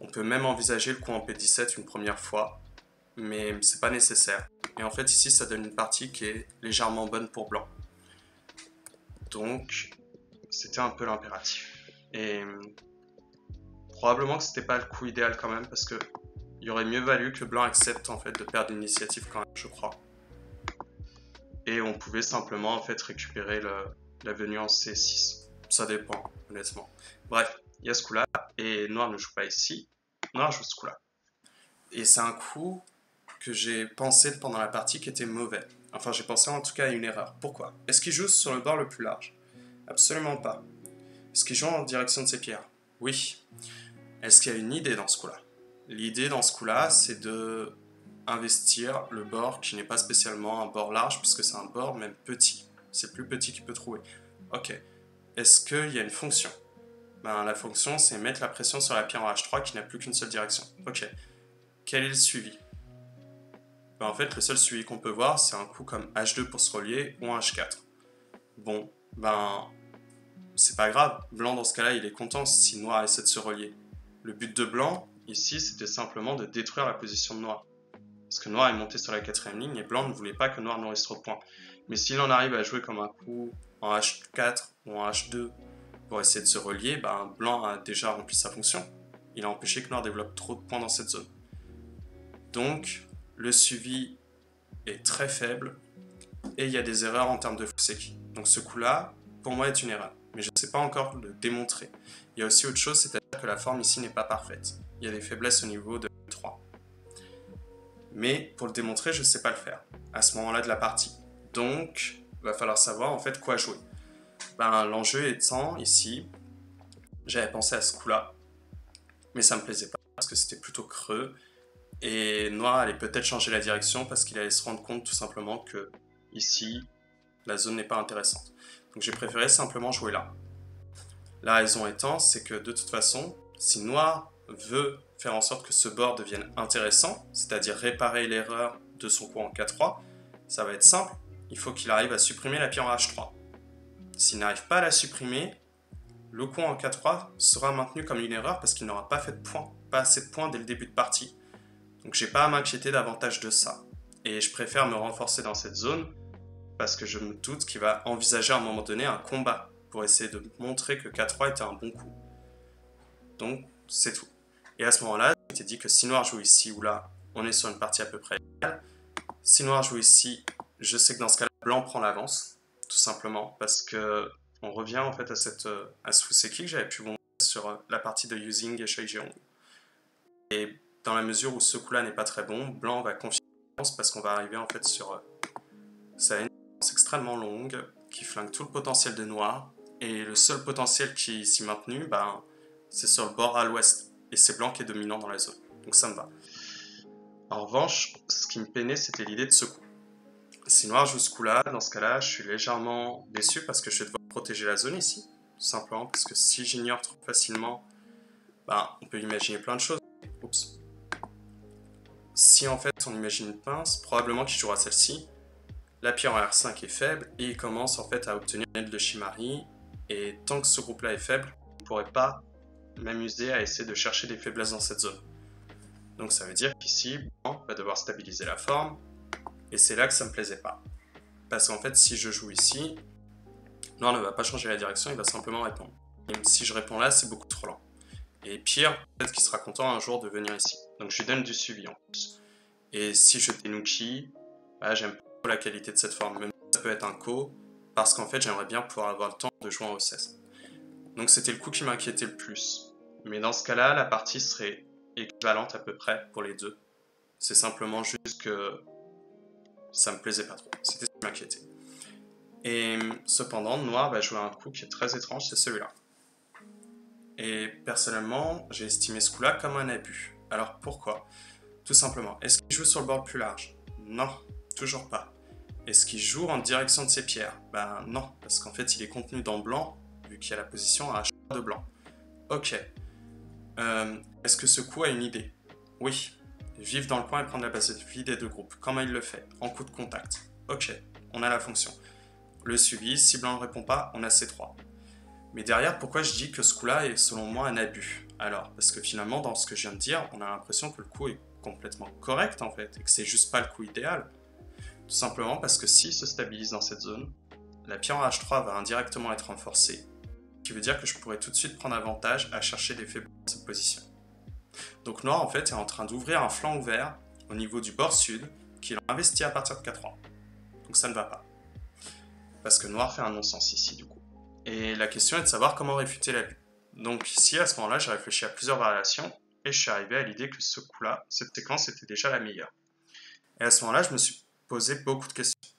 On peut même envisager le coup en P17 une première fois, mais c'est pas nécessaire. Et en fait ici ça donne une partie qui est légèrement bonne pour blanc. Donc c'était un peu l'impératif. Et probablement que c'était pas le coup idéal quand même parce que il aurait mieux valu que blanc accepte en fait de perdre l'initiative quand même, je crois. Et on pouvait simplement en fait récupérer la venue en C6. Ça dépend honnêtement. Bref, il y a ce coup là et noir ne joue pas ici. Noir joue ce coup là. Et c'est un coup que j'ai pensé pendant la partie qui était mauvais. Enfin, j'ai pensé en tout cas à une erreur. Pourquoi? Est-ce qu'il joue sur le bord le plus large? Absolument pas. Est-ce qu'il joue en direction de ses pierres? Oui. Est-ce qu'il y a une idée dans ce coup-là? L'idée dans ce coup-là, c'est de investir le bord qui n'est pas spécialement un bord large, puisque c'est un bord même petit. C'est le plus petit qu'il peut trouver. Ok. Est-ce qu'il y a une fonction? La fonction, c'est mettre la pression sur la pierre en H3 qui n'a plus qu'une seule direction. Ok. Quel est le suivi? En fait, le seul suivi qu'on peut voir, c'est un coup comme H2 pour se relier ou un H4. Bon, c'est pas grave. Blanc, dans ce cas-là, il est content si noir essaie de se relier. Le but de blanc, ici, c'était simplement de détruire la position de noir. Parce que noir est monté sur la 4ème ligne et blanc ne voulait pas que noir nourrisse trop de points. Mais s'il en arrive à jouer comme un coup en H4 ou en H2 pour essayer de se relier, blanc a déjà rempli sa fonction. Il a empêché que noir développe trop de points dans cette zone. Donc, le suivi est très faible et il y a des erreurs en termes de Fuseki. Donc ce coup-là, pour moi est une erreur, mais je ne sais pas encore le démontrer. Il y a aussi autre chose, c'est-à-dire que la forme ici n'est pas parfaite. Il y a des faiblesses au niveau de 3. Mais pour le démontrer, je ne sais pas le faire à ce moment-là de la partie. Donc, il va falloir savoir en fait quoi jouer. L'enjeu étant ici, j'avais pensé à ce coup-là, mais ça me plaisait pas parce que c'était plutôt creux. Et Noir allait peut-être changer la direction parce qu'il allait se rendre compte tout simplement que ici, la zone n'est pas intéressante. Donc j'ai préféré simplement jouer là. La raison étant, c'est que de toute façon, si Noir veut faire en sorte que ce board devienne intéressant, c'est-à-dire réparer l'erreur de son coup en K3, ça va être simple, il faut qu'il arrive à supprimer la pierre en H3. S'il n'arrive pas à la supprimer, le coup en K3 sera maintenu comme une erreur parce qu'il n'aura pas fait de points, pas assez de points dès le début de partie. Donc j'ai pas à m'inquiéter davantage de ça. Et je préfère me renforcer dans cette zone parce que je me doute qu'il va envisager à un moment donné un combat pour essayer de montrer que K3 était un bon coup. Donc c'est tout. Et à ce moment-là, je m'étais dit que si Noir joue ici ou là, on est sur une partie à peu près égale. Si Noir joue ici, je sais que dans ce cas-là, Blanc prend l'avance, tout simplement, parce que on revient en fait à ce Fuseki que j'avais pu vous montrer sur la partie de Using et Shoujeong. Et dans la mesure où ce coup-là n'est pas très bon, Blanc va confier l'avance parce qu'on va arriver en fait sur ça a une avance extrêmement longue qui flingue tout le potentiel de Noir. Et le seul potentiel qui est ici maintenu, c'est sur le bord à l'ouest. Et c'est Blanc qui est dominant dans la zone. Donc ça me va. En revanche, ce qui me peinait, c'était l'idée de ce coup. Si Noir joue ce coup-là, dans ce cas-là, je suis légèrement déçu parce que je vais devoir protéger la zone ici. Tout simplement parce que si j'ignore trop facilement, on peut imaginer plein de choses. Oups. Si en fait on imagine une pince, probablement qu'il jouera celle-ci. La pierre en R5 est faible et il commence en fait à obtenir une aile de Shimari. Et tant que ce groupe-là est faible, je ne pourrais pas m'amuser à essayer de chercher des faiblesses dans cette zone. Donc ça veut dire qu'ici, Blanc va devoir stabiliser la forme. Et c'est là que ça ne me plaisait pas. Parce qu'en fait, si je joue ici, Noir ne va pas changer la direction, il va simplement répondre. Et si je réponds là, c'est beaucoup trop lent. Et pire, peut-être qu'il sera content un jour de venir ici. Donc je lui donne du suivi en plus. Et si je Tenuki, j'aime pas trop la qualité de cette forme. Même si ça peut être un Ko, parce qu'en fait, j'aimerais bien pouvoir avoir le temps de jouer en O16. Donc c'était le coup qui m'inquiétait le plus. Mais dans ce cas-là, la partie serait équivalente à peu près pour les deux. C'est simplement juste que ça me plaisait pas trop. C'était ce qui m'inquiétait. Et cependant, Noir va jouer un coup qui est très étrange, c'est celui-là. Et personnellement, j'ai estimé ce coup-là comme un abus. Alors pourquoi? Tout simplement, est-ce qu'il joue sur le bord plus large? Non, toujours pas. Est-ce qu'il joue en direction de ses pierres? Non, parce qu'en fait il est contenu dans blanc, vu qu'il y a la position à H de blanc. Ok. Est-ce que ce coup a une idée? Oui. Vivre dans le coin et prendre la base de vie des deux groupes. Comment il le fait? En coup de contact. Ok, on a la fonction. Le suivi, si blanc ne répond pas, on a C3. Mais derrière, pourquoi je dis que ce coup-là est selon moi un abus? Alors, parce que finalement, dans ce que je viens de dire, on a l'impression que le coup est complètement correct en fait, et que c'est juste pas le coup idéal. Tout simplement parce que s'il se stabilise dans cette zone, la pierre en H3 va indirectement être renforcée, ce qui veut dire que je pourrais tout de suite prendre avantage à chercher des faiblesses dans cette position. Donc Noir en fait est en train d'ouvrir un flanc ouvert au niveau du bord sud, qu'il a investi à partir de K3. Donc ça ne va pas. Parce que Noir fait un non-sens ici du coup. Et la question est de savoir comment réfuter l'abus. Donc ici, à ce moment-là, j'ai réfléchi à plusieurs variations et je suis arrivé à l'idée que ce coup-là, cette séquence était déjà la meilleure. Et à ce moment-là, je me suis posé beaucoup de questions.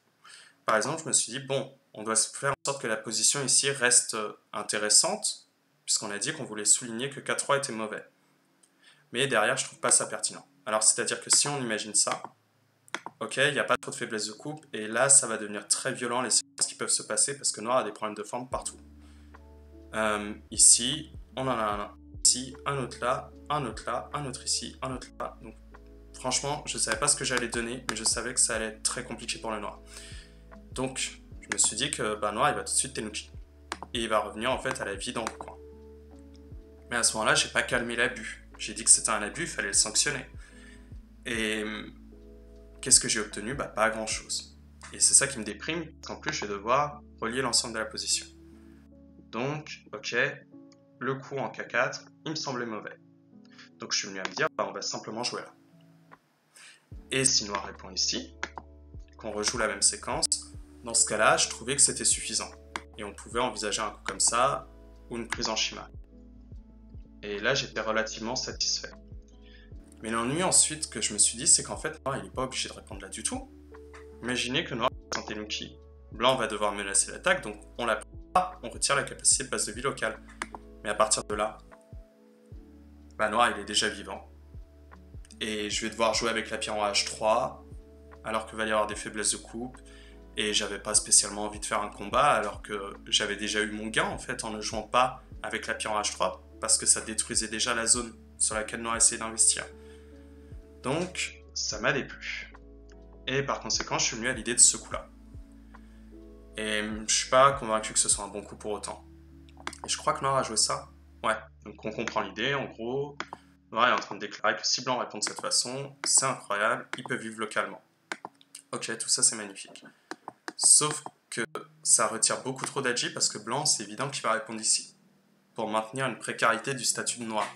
Par exemple, je me suis dit, bon, on doit faire en sorte que la position ici reste intéressante, puisqu'on a dit qu'on voulait souligner que K3 était mauvais. Mais derrière, je trouve pas ça pertinent. Alors, c'est-à-dire que si on imagine ça, ok, il n'y a pas trop de faiblesse de coupe, et là, ça va devenir très violent les séquences qui peuvent se passer, parce que Noir a des problèmes de forme partout. Ici, on en a un. Ici, un autre là, un autre là, un autre ici, un autre là. Donc, franchement, je ne savais pas ce que j'allais donner, mais je savais que ça allait être très compliqué pour le Noir. Donc, je me suis dit que Noir, il va tout de suite Tenuki. Et il va revenir en fait à la vie dans le coin. Mais à ce moment-là, j'ai pas calmé l'abus. J'ai dit que c'était un abus, il fallait le sanctionner. Et qu'est-ce que j'ai obtenu? Pas grand-chose. Et c'est ça qui me déprime, parce qu'en plus, je vais devoir relier l'ensemble de la position. Donc, ok, le coup en K4, il me semblait mauvais. Donc je suis venu à me dire, on va simplement jouer là. Et si Noir répond ici, qu'on rejoue la même séquence, dans ce cas-là, je trouvais que c'était suffisant. et on pouvait envisager un coup comme ça, ou une prise en chimère. Et là, j'étais relativement satisfait. Mais l'ennui ensuite que je me suis dit, c'est qu'en fait, Noir, il n'est pas obligé de répondre là du tout. Imaginez que Noir est Tenuki. Blanc va devoir menacer l'attaque, donc on la prend pas, on retire la capacité de base de vie locale. Mais à partir de là, bah Noir, il est déjà vivant. Et je vais devoir jouer avec la pierre en H3, alors qu'il va y avoir des faiblesses de coupe. Et j'avais pas spécialement envie de faire un combat, alors que j'avais déjà eu mon gain, en fait, en ne jouant pas avec la pierre en H3, parce que ça détruisait déjà la zone sur laquelle Noir essayait d'investir. Donc, ça m'a déplu. Et par conséquent, je suis venu à l'idée de ce coup-là. Et je suis pas convaincu que ce soit un bon coup pour autant. Et je crois que Noir a joué ça. Ouais, donc on comprend l'idée, en gros. Noir est en train de déclarer que si Blanc répond de cette façon, c'est incroyable, il peut vivre localement. Ok, tout ça c'est magnifique. Sauf que ça retire beaucoup trop d'agi parce que Blanc, c'est évident qu'il va répondre ici. Pour maintenir une précarité du statut de Noir.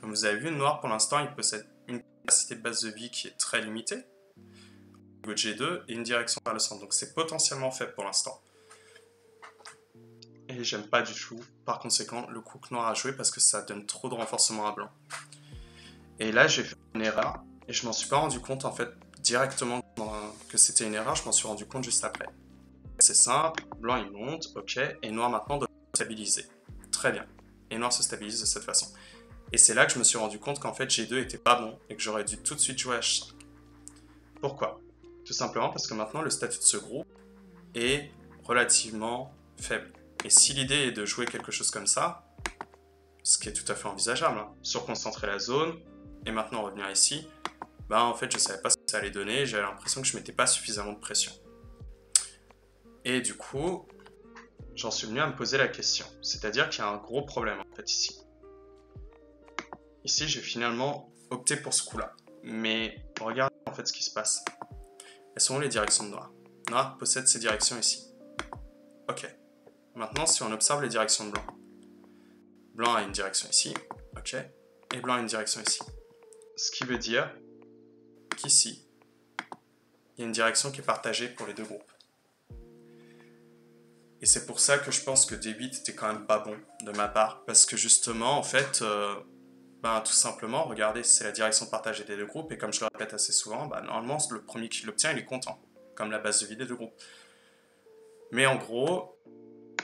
Comme vous avez vu, Noir pour l'instant, il possède une capacité de base de vie qui est très limitée, au niveau de G2, et une direction vers le centre. Donc c'est potentiellement faible pour l'instant. Et j'aime pas du tout, par conséquent, le coup que Noir a joué parce que ça donne trop de renforcement à Blanc. Et là, j'ai fait une erreur, et je m'en suis pas rendu compte en fait directement que c'était une erreur, je m'en suis rendu compte juste après. C'est simple, Blanc il monte, ok, et Noir maintenant doit se stabiliser. Très bien. Et Noir se stabilise de cette façon. Et c'est là que je me suis rendu compte qu'en fait G2 était pas bon et que j'aurais dû tout de suite jouer H5. Pourquoi? Tout simplement parce que maintenant le statut de ce groupe est relativement faible. Et si l'idée est de jouer quelque chose comme ça, ce qui est tout à fait envisageable, hein, surconcentrer la zone, et maintenant revenir ici, bah en fait je savais pas ce que ça allait donner, j'avais l'impression que je mettais pas suffisamment de pression. Et du coup, j'en suis venu à me poser la question. C'est-à-dire qu'il y a un gros problème en fait ici. Ici, j'ai finalement opté pour ce coup-là. Mais regardez en fait ce qui se passe. Elles sont où les directions de Noir? Noir possède ces directions ici. Ok. Maintenant, si on observe les directions de Blanc. Blanc a une direction ici. Ok. Et Blanc a une direction ici. Ce qui veut dire qu'ici, il y a une direction qui est partagée pour les deux groupes. Et c'est pour ça que je pense que D8 était quand même pas bon de ma part. Parce que justement, en fait, tout simplement, regardez, c'est la direction partagée des deux groupes. Et comme je le répète assez souvent, normalement, le premier qui l'obtient, il est content. Comme la base de vie des deux groupes. Mais en gros,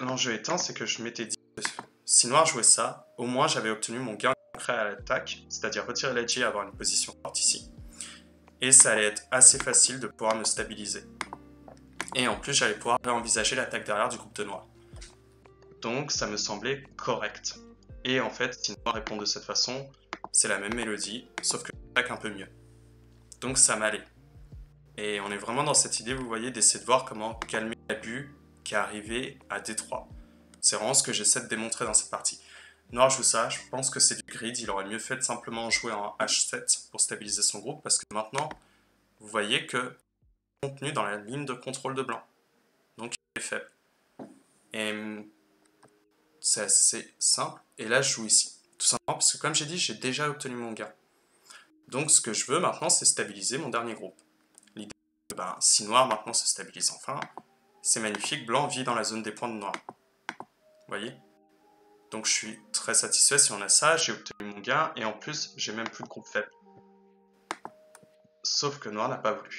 l'enjeu étant, c'est que je m'étais dit que si Noir jouait ça, au moins j'avais obtenu mon gain concret à l'attaque, c'est-à-dire retirer l'edge et avoir une position forte ici. Et ça allait être assez facile de pouvoir me stabiliser. Et en plus, j'allais pouvoir réenvisager l'attaque derrière du groupe de Noir. Donc ça me semblait correct. Et en fait, si Noir répond de cette façon, c'est la même mélodie, sauf que j'attaque un peu mieux. Donc ça m'allait. Et on est vraiment dans cette idée, vous voyez, d'essayer de voir comment calmer l'abus qui est arrivé à D3. C'est vraiment ce que j'essaie de démontrer dans cette partie. Noir joue ça, je pense que c'est du grid, il aurait mieux fait de simplement jouer en H7 pour stabiliser son groupe, parce que maintenant, vous voyez que contenu dans la ligne de contrôle de Blanc. Donc il est faible. Et c'est assez simple. Et là, je joue ici. Tout simplement parce que comme j'ai dit, j'ai déjà obtenu mon gain. Donc ce que je veux maintenant, c'est stabiliser mon dernier groupe. L'idée, si Noir maintenant se stabilise enfin, c'est magnifique, Blanc vit dans la zone des points de Noir. Vous voyez? Donc je suis très satisfait si on a ça, j'ai obtenu mon gain, et en plus, j'ai même plus de groupe faible. Sauf que Noir n'a pas voulu.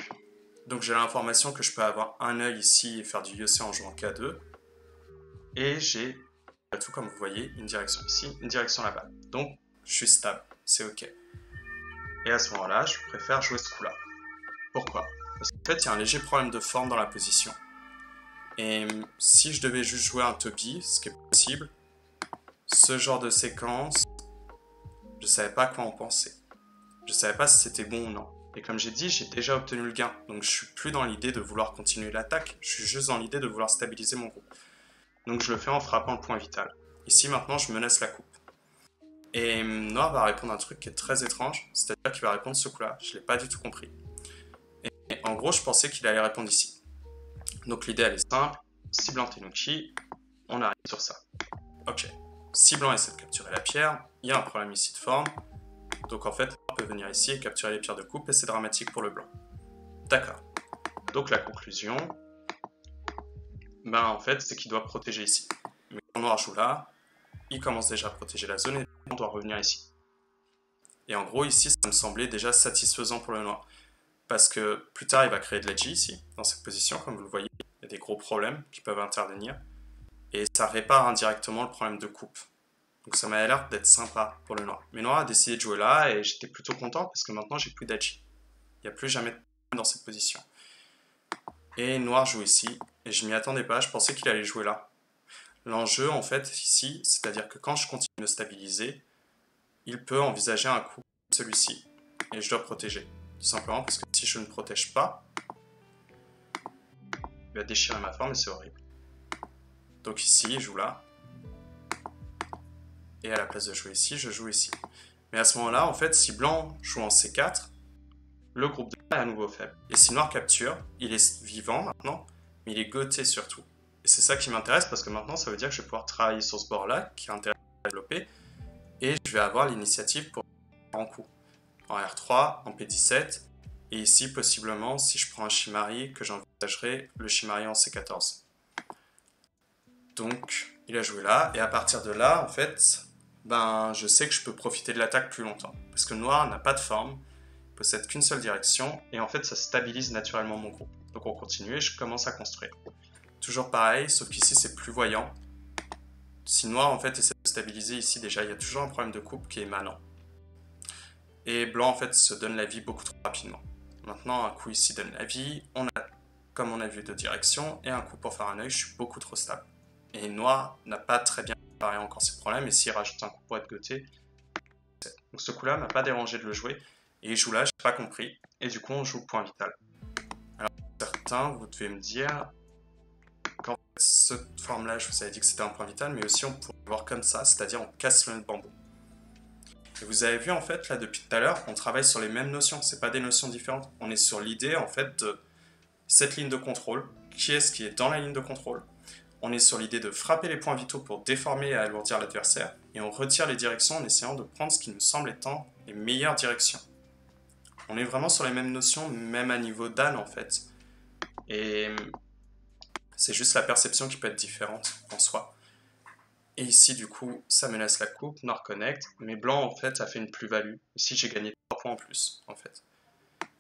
Donc j'ai l'information que je peux avoir un œil ici et faire du Yosei en jouant K2. Et j'ai, tout comme vous voyez, une direction ici, une direction là-bas. Donc je suis stable, c'est ok. Et à ce moment-là, je préfère jouer ce coup-là. Pourquoi? Parce qu'en fait, il y a un léger problème de forme dans la position. Et si je devais juste jouer un Toby, ce qui est possible, ce genre de séquence, je savais pas quoi en penser. Je savais pas si c'était bon ou non. Et comme j'ai dit, j'ai déjà obtenu le gain. Donc je suis plus dans l'idée de vouloir continuer l'attaque, je suis juste dans l'idée de vouloir stabiliser mon groupe. Donc je le fais en frappant le point vital. Ici maintenant, je menace la coupe. Et Noir va répondre un truc qui est très étrange, c'est-à-dire qu'il va répondre ce coup-là. Je l'ai pas du tout compris. Et en gros, je pensais qu'il allait répondre ici. Donc l'idée, elle est simple. Si Blanc Tenuki, on arrive sur ça. Ok. Si Blanc essaie de capturer la pierre, il y a un problème ici de forme. Donc en fait, on peut venir ici et capturer les pierres de coupe et c'est dramatique pour le blanc. D'accord. Donc la conclusion, ben en fait, c'est qu'il doit protéger ici. Mais quand noir joue là, il commence déjà à protéger la zone et on doit revenir ici. Et en gros, ici, ça me semblait déjà satisfaisant pour le noir. Parce que plus tard, il va créer de l'edge ici, dans cette position, comme vous le voyez. Il y a des gros problèmes qui peuvent intervenir. Et ça répare indirectement le problème de coupe. Donc ça m'a l'air d'être sympa pour le noir. Mais noir a décidé de jouer là et j'étais plutôt content parce que maintenant j'ai plus d'edge. Il n'y a plus jamais de problème dans cette position. Et noir joue ici. Et je m'y attendais pas, je pensais qu'il allait jouer là. L'enjeu en fait ici, c'est-à-dire que quand je continue de stabiliser, il peut envisager un coup comme celui-ci. Et je dois protéger. Tout simplement parce que si je ne protège pas, il va déchirer ma forme et c'est horrible. Donc ici, il joue là. Et à la place de jouer ici, je joue ici. Mais à ce moment-là, en fait, si blanc joue en C4, le groupe de est à nouveau faible. Et si noir capture, il est vivant maintenant, mais il est goté surtout. Et c'est ça qui m'intéresse parce que maintenant, ça veut dire que je vais pouvoir travailler sur ce bord-là, qui est intéressant à développer, et je vais avoir l'initiative pour en coup. En R3, en P17, et ici, possiblement, si je prends un Shimari, que j'envisagerai le Shimari en C14. Donc, il a joué là, et à partir de là, en fait, ben, je sais que je peux profiter de l'attaque plus longtemps. Parce que le noir n'a pas de forme, il possède qu'une seule direction, et en fait, ça stabilise naturellement mon groupe. Donc on continue et je commence à construire. Toujours pareil, sauf qu'ici, c'est plus voyant. Si noir, en fait, essaie de stabiliser ici, déjà, il y a toujours un problème de coupe qui est émanant. Et blanc, en fait, se donne la vie beaucoup trop rapidement. Maintenant, un coup ici donne la vie, on a, comme on a vu, deux directions, et un coup pour faire un œil, je suis beaucoup trop stable. Et noir n'a pas très bien préparé encore ses problèmes, et s'il rajoute un coup pour être goté, donc ce coup-là m'a pas dérangé de le jouer, et il joue là, j'ai pas compris, et du coup on joue point vital. Alors certains, vous devez me dire qu'en fait, cette forme-là, je vous avais dit que c'était un point vital, mais aussi on pourrait le voir comme ça, c'est-à-dire on casse le bambou. Et vous avez vu en fait, là depuis tout à l'heure, on travaille sur les mêmes notions, c'est pas des notions différentes, on est sur l'idée en fait de cette ligne de contrôle, qui est ce qui est dans la ligne de contrôle. On est sur l'idée de frapper les points vitaux pour déformer et alourdir l'adversaire, et on retire les directions en essayant de prendre ce qui nous semble étant les meilleures directions. On est vraiment sur les mêmes notions, même à niveau d'âne en fait. Et c'est juste la perception qui peut être différente en soi. Et ici, du coup, ça me laisse la coupe, noir connect, mais blanc en fait a fait une plus-value. Ici, j'ai gagné 3 points en plus en fait.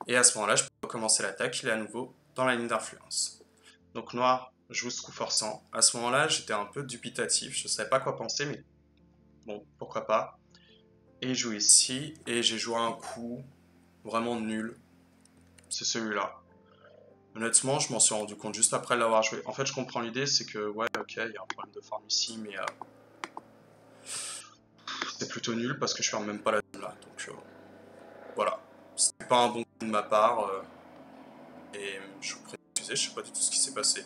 Et à ce moment-là, je peux recommencer l'attaque, il est à nouveau dans la ligne d'influence. Donc noir joue ce coup forçant. À ce moment-là, j'étais un peu dubitatif, je ne savais pas quoi penser, mais bon, pourquoi pas. Et il joue ici, et j'ai joué un coup vraiment nul. C'est celui-là. Honnêtement, je m'en suis rendu compte juste après l'avoir joué. En fait, je comprends l'idée, c'est que, ouais, ok, il y a un problème de forme ici, mais c'est plutôt nul parce que je ferme même pas la zone là. Donc voilà. C'était pas un bon coup de ma part. Et je vous prie d'excuser, je sais pas du tout ce qui s'est passé.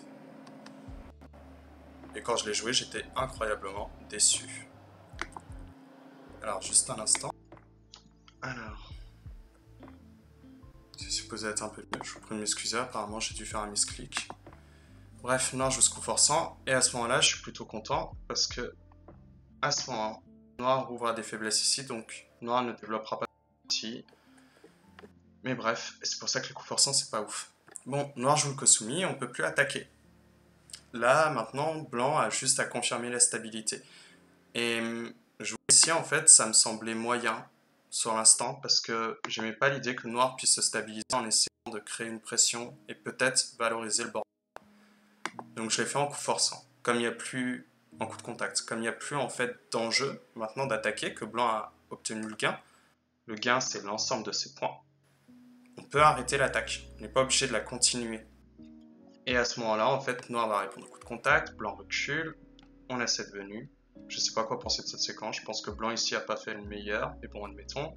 Et quand je l'ai joué, j'étais incroyablement déçu. Alors, juste un instant. Alors. C'est supposé être un peu mieux. Je vous prie de m'excuser, apparemment j'ai dû faire un misclick. Bref, noir joue ce coup forçant. Et à ce moment-là, je suis plutôt content parce que à ce moment-là, noir ouvrira des faiblesses ici, donc noir ne développera pas ici. Mais bref, c'est pour ça que les coups forçants, c'est pas ouf. Bon, noir joue le Kosumi, on peut plus attaquer. Là, maintenant, blanc a juste à confirmer la stabilité. Et jouer ici, en fait, ça me semblait moyen sur l'instant parce que j'aimais pas l'idée que le noir puisse se stabiliser en essayant de créer une pression et peut-être valoriser le bord. Donc je l'ai fait en coup forçant. Comme il n'y a plus en coup de contact, comme il n'y a plus en fait d'enjeu maintenant d'attaquer, que blanc a obtenu le gain c'est l'ensemble de ses points, on peut arrêter l'attaque, on n'est pas obligé de la continuer. Et à ce moment-là, en fait, noir va répondre au coup de contact, blanc recule, on a cette venue. Je sais pas quoi penser de cette séquence, je pense que blanc ici a pas fait le meilleur, mais bon, admettons.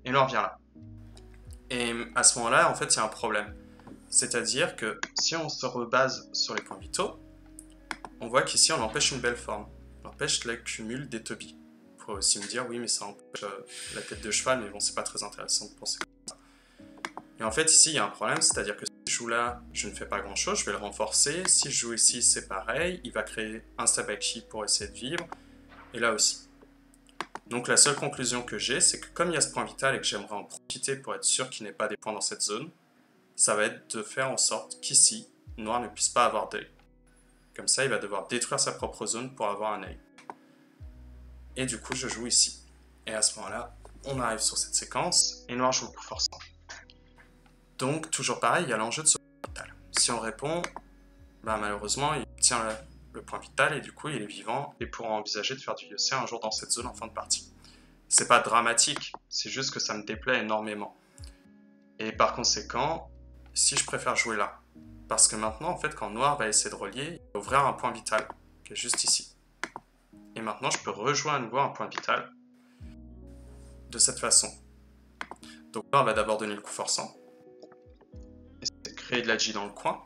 Et noir vient là. Et à ce moment-là, en fait, il y a un problème. C'est-à-dire que si on se rebase sur les points vitaux, on voit qu'ici on empêche une belle forme. On empêche l'accumul des tobies. Vous pourrez aussi me dire, oui, mais ça empêche la tête de cheval, mais bon, c'est pas très intéressant de penser comme ça. Et en fait, ici, il y a un problème, c'est-à-dire que si je joue là, je ne fais pas grand-chose, je vais le renforcer. Si je joue ici, c'est pareil, il va créer un sabaki pour essayer de vivre. Et là aussi. Donc la seule conclusion que j'ai, c'est que comme il y a ce point vital et que j'aimerais en profiter pour être sûr qu'il n'y ait pas des points dans cette zone, ça va être de faire en sorte qu'ici, noir ne puisse pas avoir d'œil. Comme ça, il va devoir détruire sa propre zone pour avoir un œil. Et du coup, je joue ici. Et à ce moment-là, on arrive sur cette séquence, et noir joue le coup forçant. Donc, toujours pareil, il y a l'enjeu de ce point vital. Si on répond, bah, malheureusement, il obtient le point vital, et du coup, il est vivant, et pourra envisager de faire du IEC un jour dans cette zone en fin de partie. C'est pas dramatique, c'est juste que ça me déplaît énormément. Et par conséquent, si je préfère jouer là, parce que maintenant, en fait, quand noir va essayer de relier, il va ouvrir un point vital, qui est juste ici. Et maintenant, je peux rejouer à nouveau un point vital, de cette façon. Donc noir va d'abord donner le coup forçant, essayer de créer de la J dans le coin,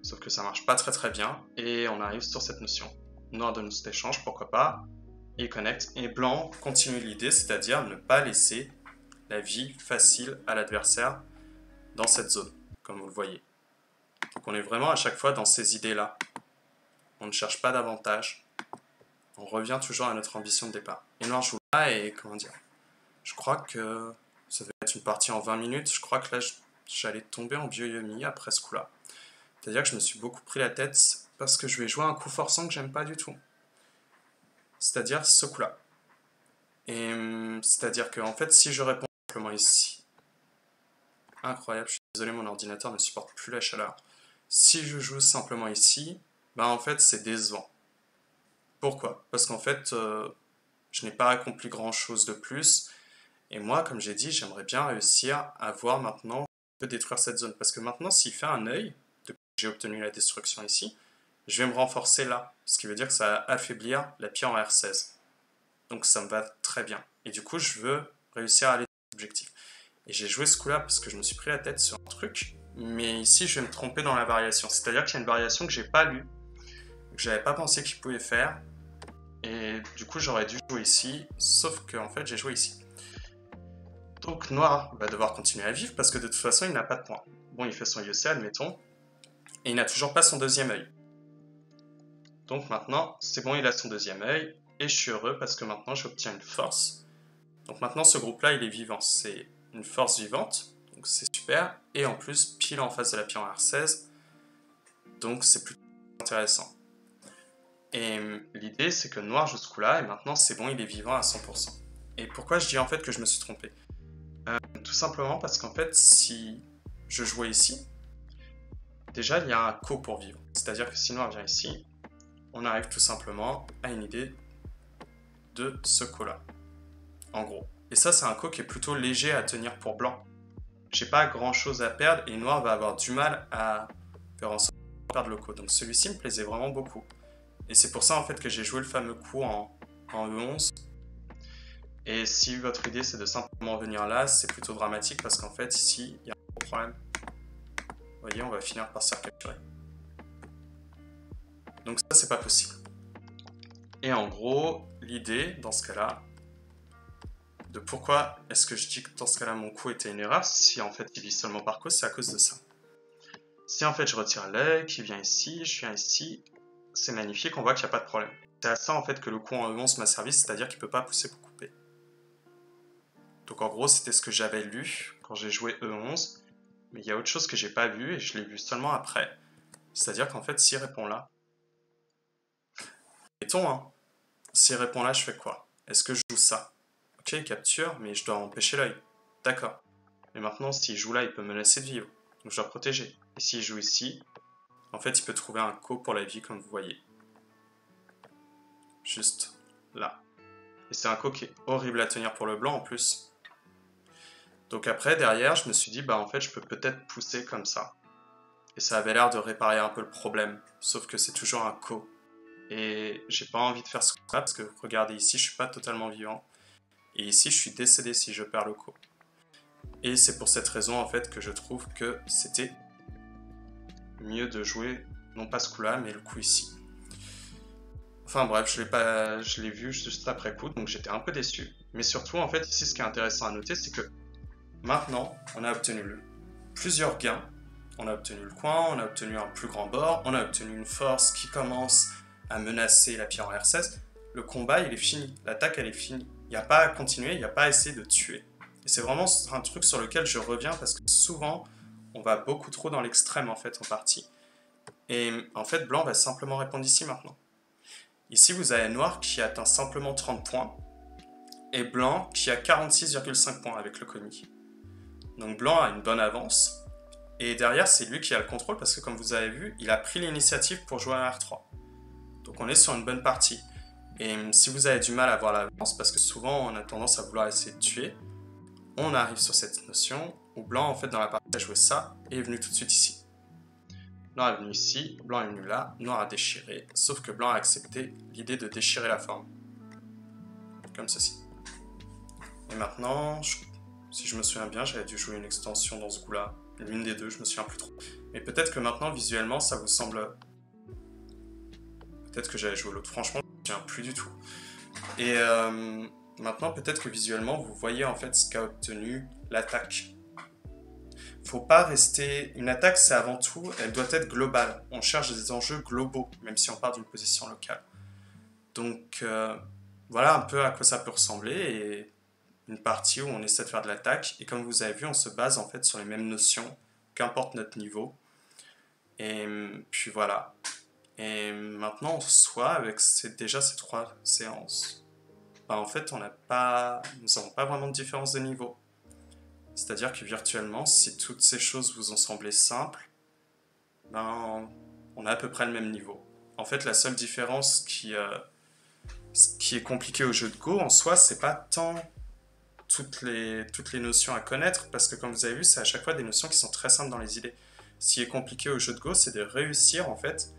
sauf que ça marche pas très bien, et on arrive sur cette notion. Noir donne cet échange, pourquoi pas, et connecte, et blanc continue l'idée, c'est-à-dire ne pas laisser la vie facile à l'adversaire dans cette zone, comme vous le voyez. Donc on est vraiment à chaque fois dans ces idées-là. On ne cherche pas d'avantage, on revient toujours à notre ambition de départ. Et noir joue là, et comment dire, je crois que ça va être une partie en 20 minutes, je crois que là j'allais tomber en bioyomi après ce coup-là. C'est-à-dire que je me suis beaucoup pris la tête parce que je vais jouer un coup forçant que j'aime pas du tout. C'est-à-dire ce coup-là. Et c'est-à-dire que en fait, si je réponds simplement ici, incroyable, je suis désolé, mon ordinateur ne supporte plus la chaleur. Si je joue simplement ici, ben en fait c'est décevant. Pourquoi? Parce qu'en fait, je n'ai pas accompli grand-chose de plus. Et moi, comme j'ai dit, j'aimerais bien réussir à voir maintenant peut détruire cette zone. Parce que maintenant, s'il fait un œil, depuis que j'ai obtenu la destruction ici, je vais me renforcer là. Ce qui veut dire que ça va affaiblir la pierre en R16. Donc ça me va très bien. Et du coup, je veux réussir à aller dans l'objectif. Et j'ai joué ce coup-là parce que je me suis pris la tête sur un truc. Mais ici, je vais me tromper dans la variation. C'est-à-dire qu'il y a une variation que j'ai pas lue, que j'avais pas pensé qu'il pouvait faire. Et du coup, j'aurais dû jouer ici, sauf que en fait, j'ai joué ici. Donc noir va devoir continuer à vivre parce que de toute façon il n'a pas de points. Bon, il fait son IEC, admettons, et il n'a toujours pas son deuxième œil. Donc maintenant, c'est bon, il a son deuxième œil, et je suis heureux parce que maintenant j'obtiens une force. Donc maintenant ce groupe-là il est vivant, c'est une force vivante, donc c'est super, et en plus pile en face de la pierre en R16, donc c'est plutôt intéressant. Et l'idée c'est que noir joue ce coup-là, et maintenant c'est bon, il est vivant à 100%. Et pourquoi je dis en fait que je me suis trompé? Tout simplement parce qu'en fait, si je jouais ici, déjà il y a un co pour vivre. C'est-à-dire que si noir vient ici, on arrive tout simplement à une idée de ce co-là, en gros. Et ça, c'est un co qui est plutôt léger à tenir pour blanc. J'ai pas grand-chose à perdre et noir va avoir du mal à faire en sorte de perdre le co. Donc celui-ci me plaisait vraiment beaucoup. Et c'est pour ça en fait que j'ai joué le fameux coup en E11. Et si votre idée c'est de simplement venir là, c'est plutôt dramatique parce qu'en fait ici, il y a un gros problème. Vous voyez, on va finir par se faire capturer. Donc ça, c'est pas possible. Et en gros, l'idée, dans ce cas-là, de pourquoi est-ce que je dis que dans ce cas-là, mon coup était une erreur, si en fait il vit seulement par cause, c'est à cause de ça. Si en fait je retire l'œil, qui vient ici, je viens ici, c'est magnifique, on voit qu'il n'y a pas de problème. C'est à ça en fait que le coup en E11 m'a servi, c'est-à-dire qu'il ne peut pas pousser pour couper. Donc en gros, c'était ce que j'avais lu quand j'ai joué E11, mais il y a autre chose que j'ai pas vu et je l'ai vu seulement après. C'est-à-dire qu'en fait, s'il répond là, mettons, hein, s'il répond là, je fais quoi? Est-ce que je joue ça? Ok, il capture, mais je dois empêcher l'œil. D'accord. Mais maintenant, s'il joue là, il peut menacer de vivre. Donc je dois protéger. Et s'il joue ici, en fait, il peut trouver un co pour la vie, comme vous voyez. Juste là. Et c'est un co qui est horrible à tenir pour le blanc en plus. Donc après, derrière, je me suis dit, bah en fait, je peux peut-être pousser comme ça. Et ça avait l'air de réparer un peu le problème. Sauf que c'est toujours un co. Et j'ai pas envie de faire ce coup-là, parce que regardez ici, je suis pas totalement vivant. Et ici, je suis décédé si je perds le co. Et c'est pour cette raison, en fait, que je trouve que c'était mieux de jouer, non pas ce coup-là, mais le coup ici. Enfin bref, je l'ai vu juste après coup, donc j'étais un peu déçu. Mais surtout, en fait, ici, ce qui est intéressant à noter, c'est que maintenant, on a obtenu plusieurs gains. On a obtenu le coin, on a obtenu un plus grand bord, on a obtenu une force qui commence à menacer la pierre en R16. Le combat, il est fini. L'attaque, elle est finie. Il n'y a pas à continuer, il n'y a pas à essayer de tuer. Et c'est vraiment un truc sur lequel je reviens parce que souvent, on va beaucoup trop dans l'extrême en fait en partie. Et en fait, blanc va simplement répondre ici maintenant. Ici, vous avez noir qui atteint simplement 30 points et blanc qui a 46,5 points avec le commis. Donc blanc a une bonne avance. Et derrière, c'est lui qui a le contrôle parce que comme vous avez vu, il a pris l'initiative pour jouer à R3. Donc on est sur une bonne partie. Et si vous avez du mal à voir l'avance, parce que souvent on a tendance à vouloir essayer de tuer, on arrive sur cette notion où blanc, en fait, dans la partie, a joué ça et est venu tout de suite ici. Noir est venu ici, blanc est venu là, noir a déchiré, sauf que blanc a accepté l'idée de déchirer la forme. Comme ceci. Et maintenant, si je me souviens bien, j'avais dû jouer une extension dans ce goût-là. L'une des deux, je me souviens plus trop. Mais peut-être que maintenant, visuellement, ça vous semble... Peut-être que j'avais joué l'autre. Franchement, je ne me souviens plus du tout. Et maintenant, peut-être que visuellement, vous voyez en fait ce qu'a obtenu l'attaque. Faut pas rester... Une attaque, c'est avant tout, elle doit être globale. On cherche des enjeux globaux, même si on part d'une position locale. Donc, voilà un peu à quoi ça peut ressembler. Et une partie où on essaie de faire de l'attaque. Et comme vous avez vu, on se base en fait sur les mêmes notions, qu'importe notre niveau. Et puis voilà. Et maintenant, en soi, avec déjà ces 3 séances, bah en fait, nous n'avons pas vraiment de différence de niveau. C'est-à-dire que virtuellement, si toutes ces choses vous ont semblé simples, ben, on a à peu près le même niveau. En fait, la seule différence qui est compliquée au jeu de Go, en soi, c'est pas tant toutes les notions à connaître, parce que comme vous avez vu, c'est à chaque fois des notions qui sont très simples dans les idées. Ce qui est compliqué au jeu de Go, c'est de réussir, en fait,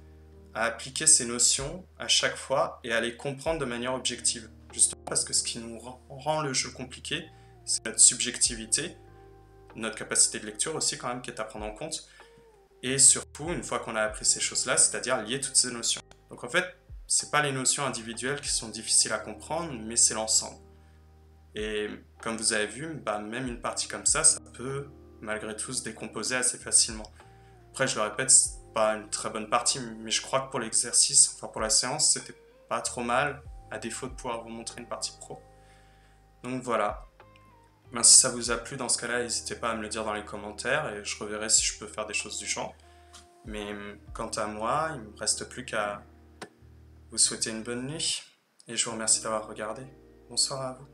à appliquer ces notions à chaque fois et à les comprendre de manière objective. Justement parce que ce qui nous rend le jeu compliqué, c'est notre subjectivité, notre capacité de lecture aussi quand même qui est à prendre en compte, et surtout une fois qu'on a appris ces choses-là, c'est-à-dire lier toutes ces notions. Donc en fait, c'est pas les notions individuelles qui sont difficiles à comprendre, mais c'est l'ensemble. Et comme vous avez vu, bah, même une partie comme ça peut malgré tout se décomposer assez facilement. Après, je le répète, c'est pas une très bonne partie, mais je crois que pour l'exercice, enfin pour la séance, c'était pas trop mal, à défaut de pouvoir vous montrer une partie pro. Donc voilà. Ben, si ça vous a plu dans ce cas-là, n'hésitez pas à me le dire dans les commentaires et je reverrai si je peux faire des choses du genre. Mais quant à moi, il ne me reste plus qu'à vous souhaiter une bonne nuit et je vous remercie d'avoir regardé. Bonsoir à vous.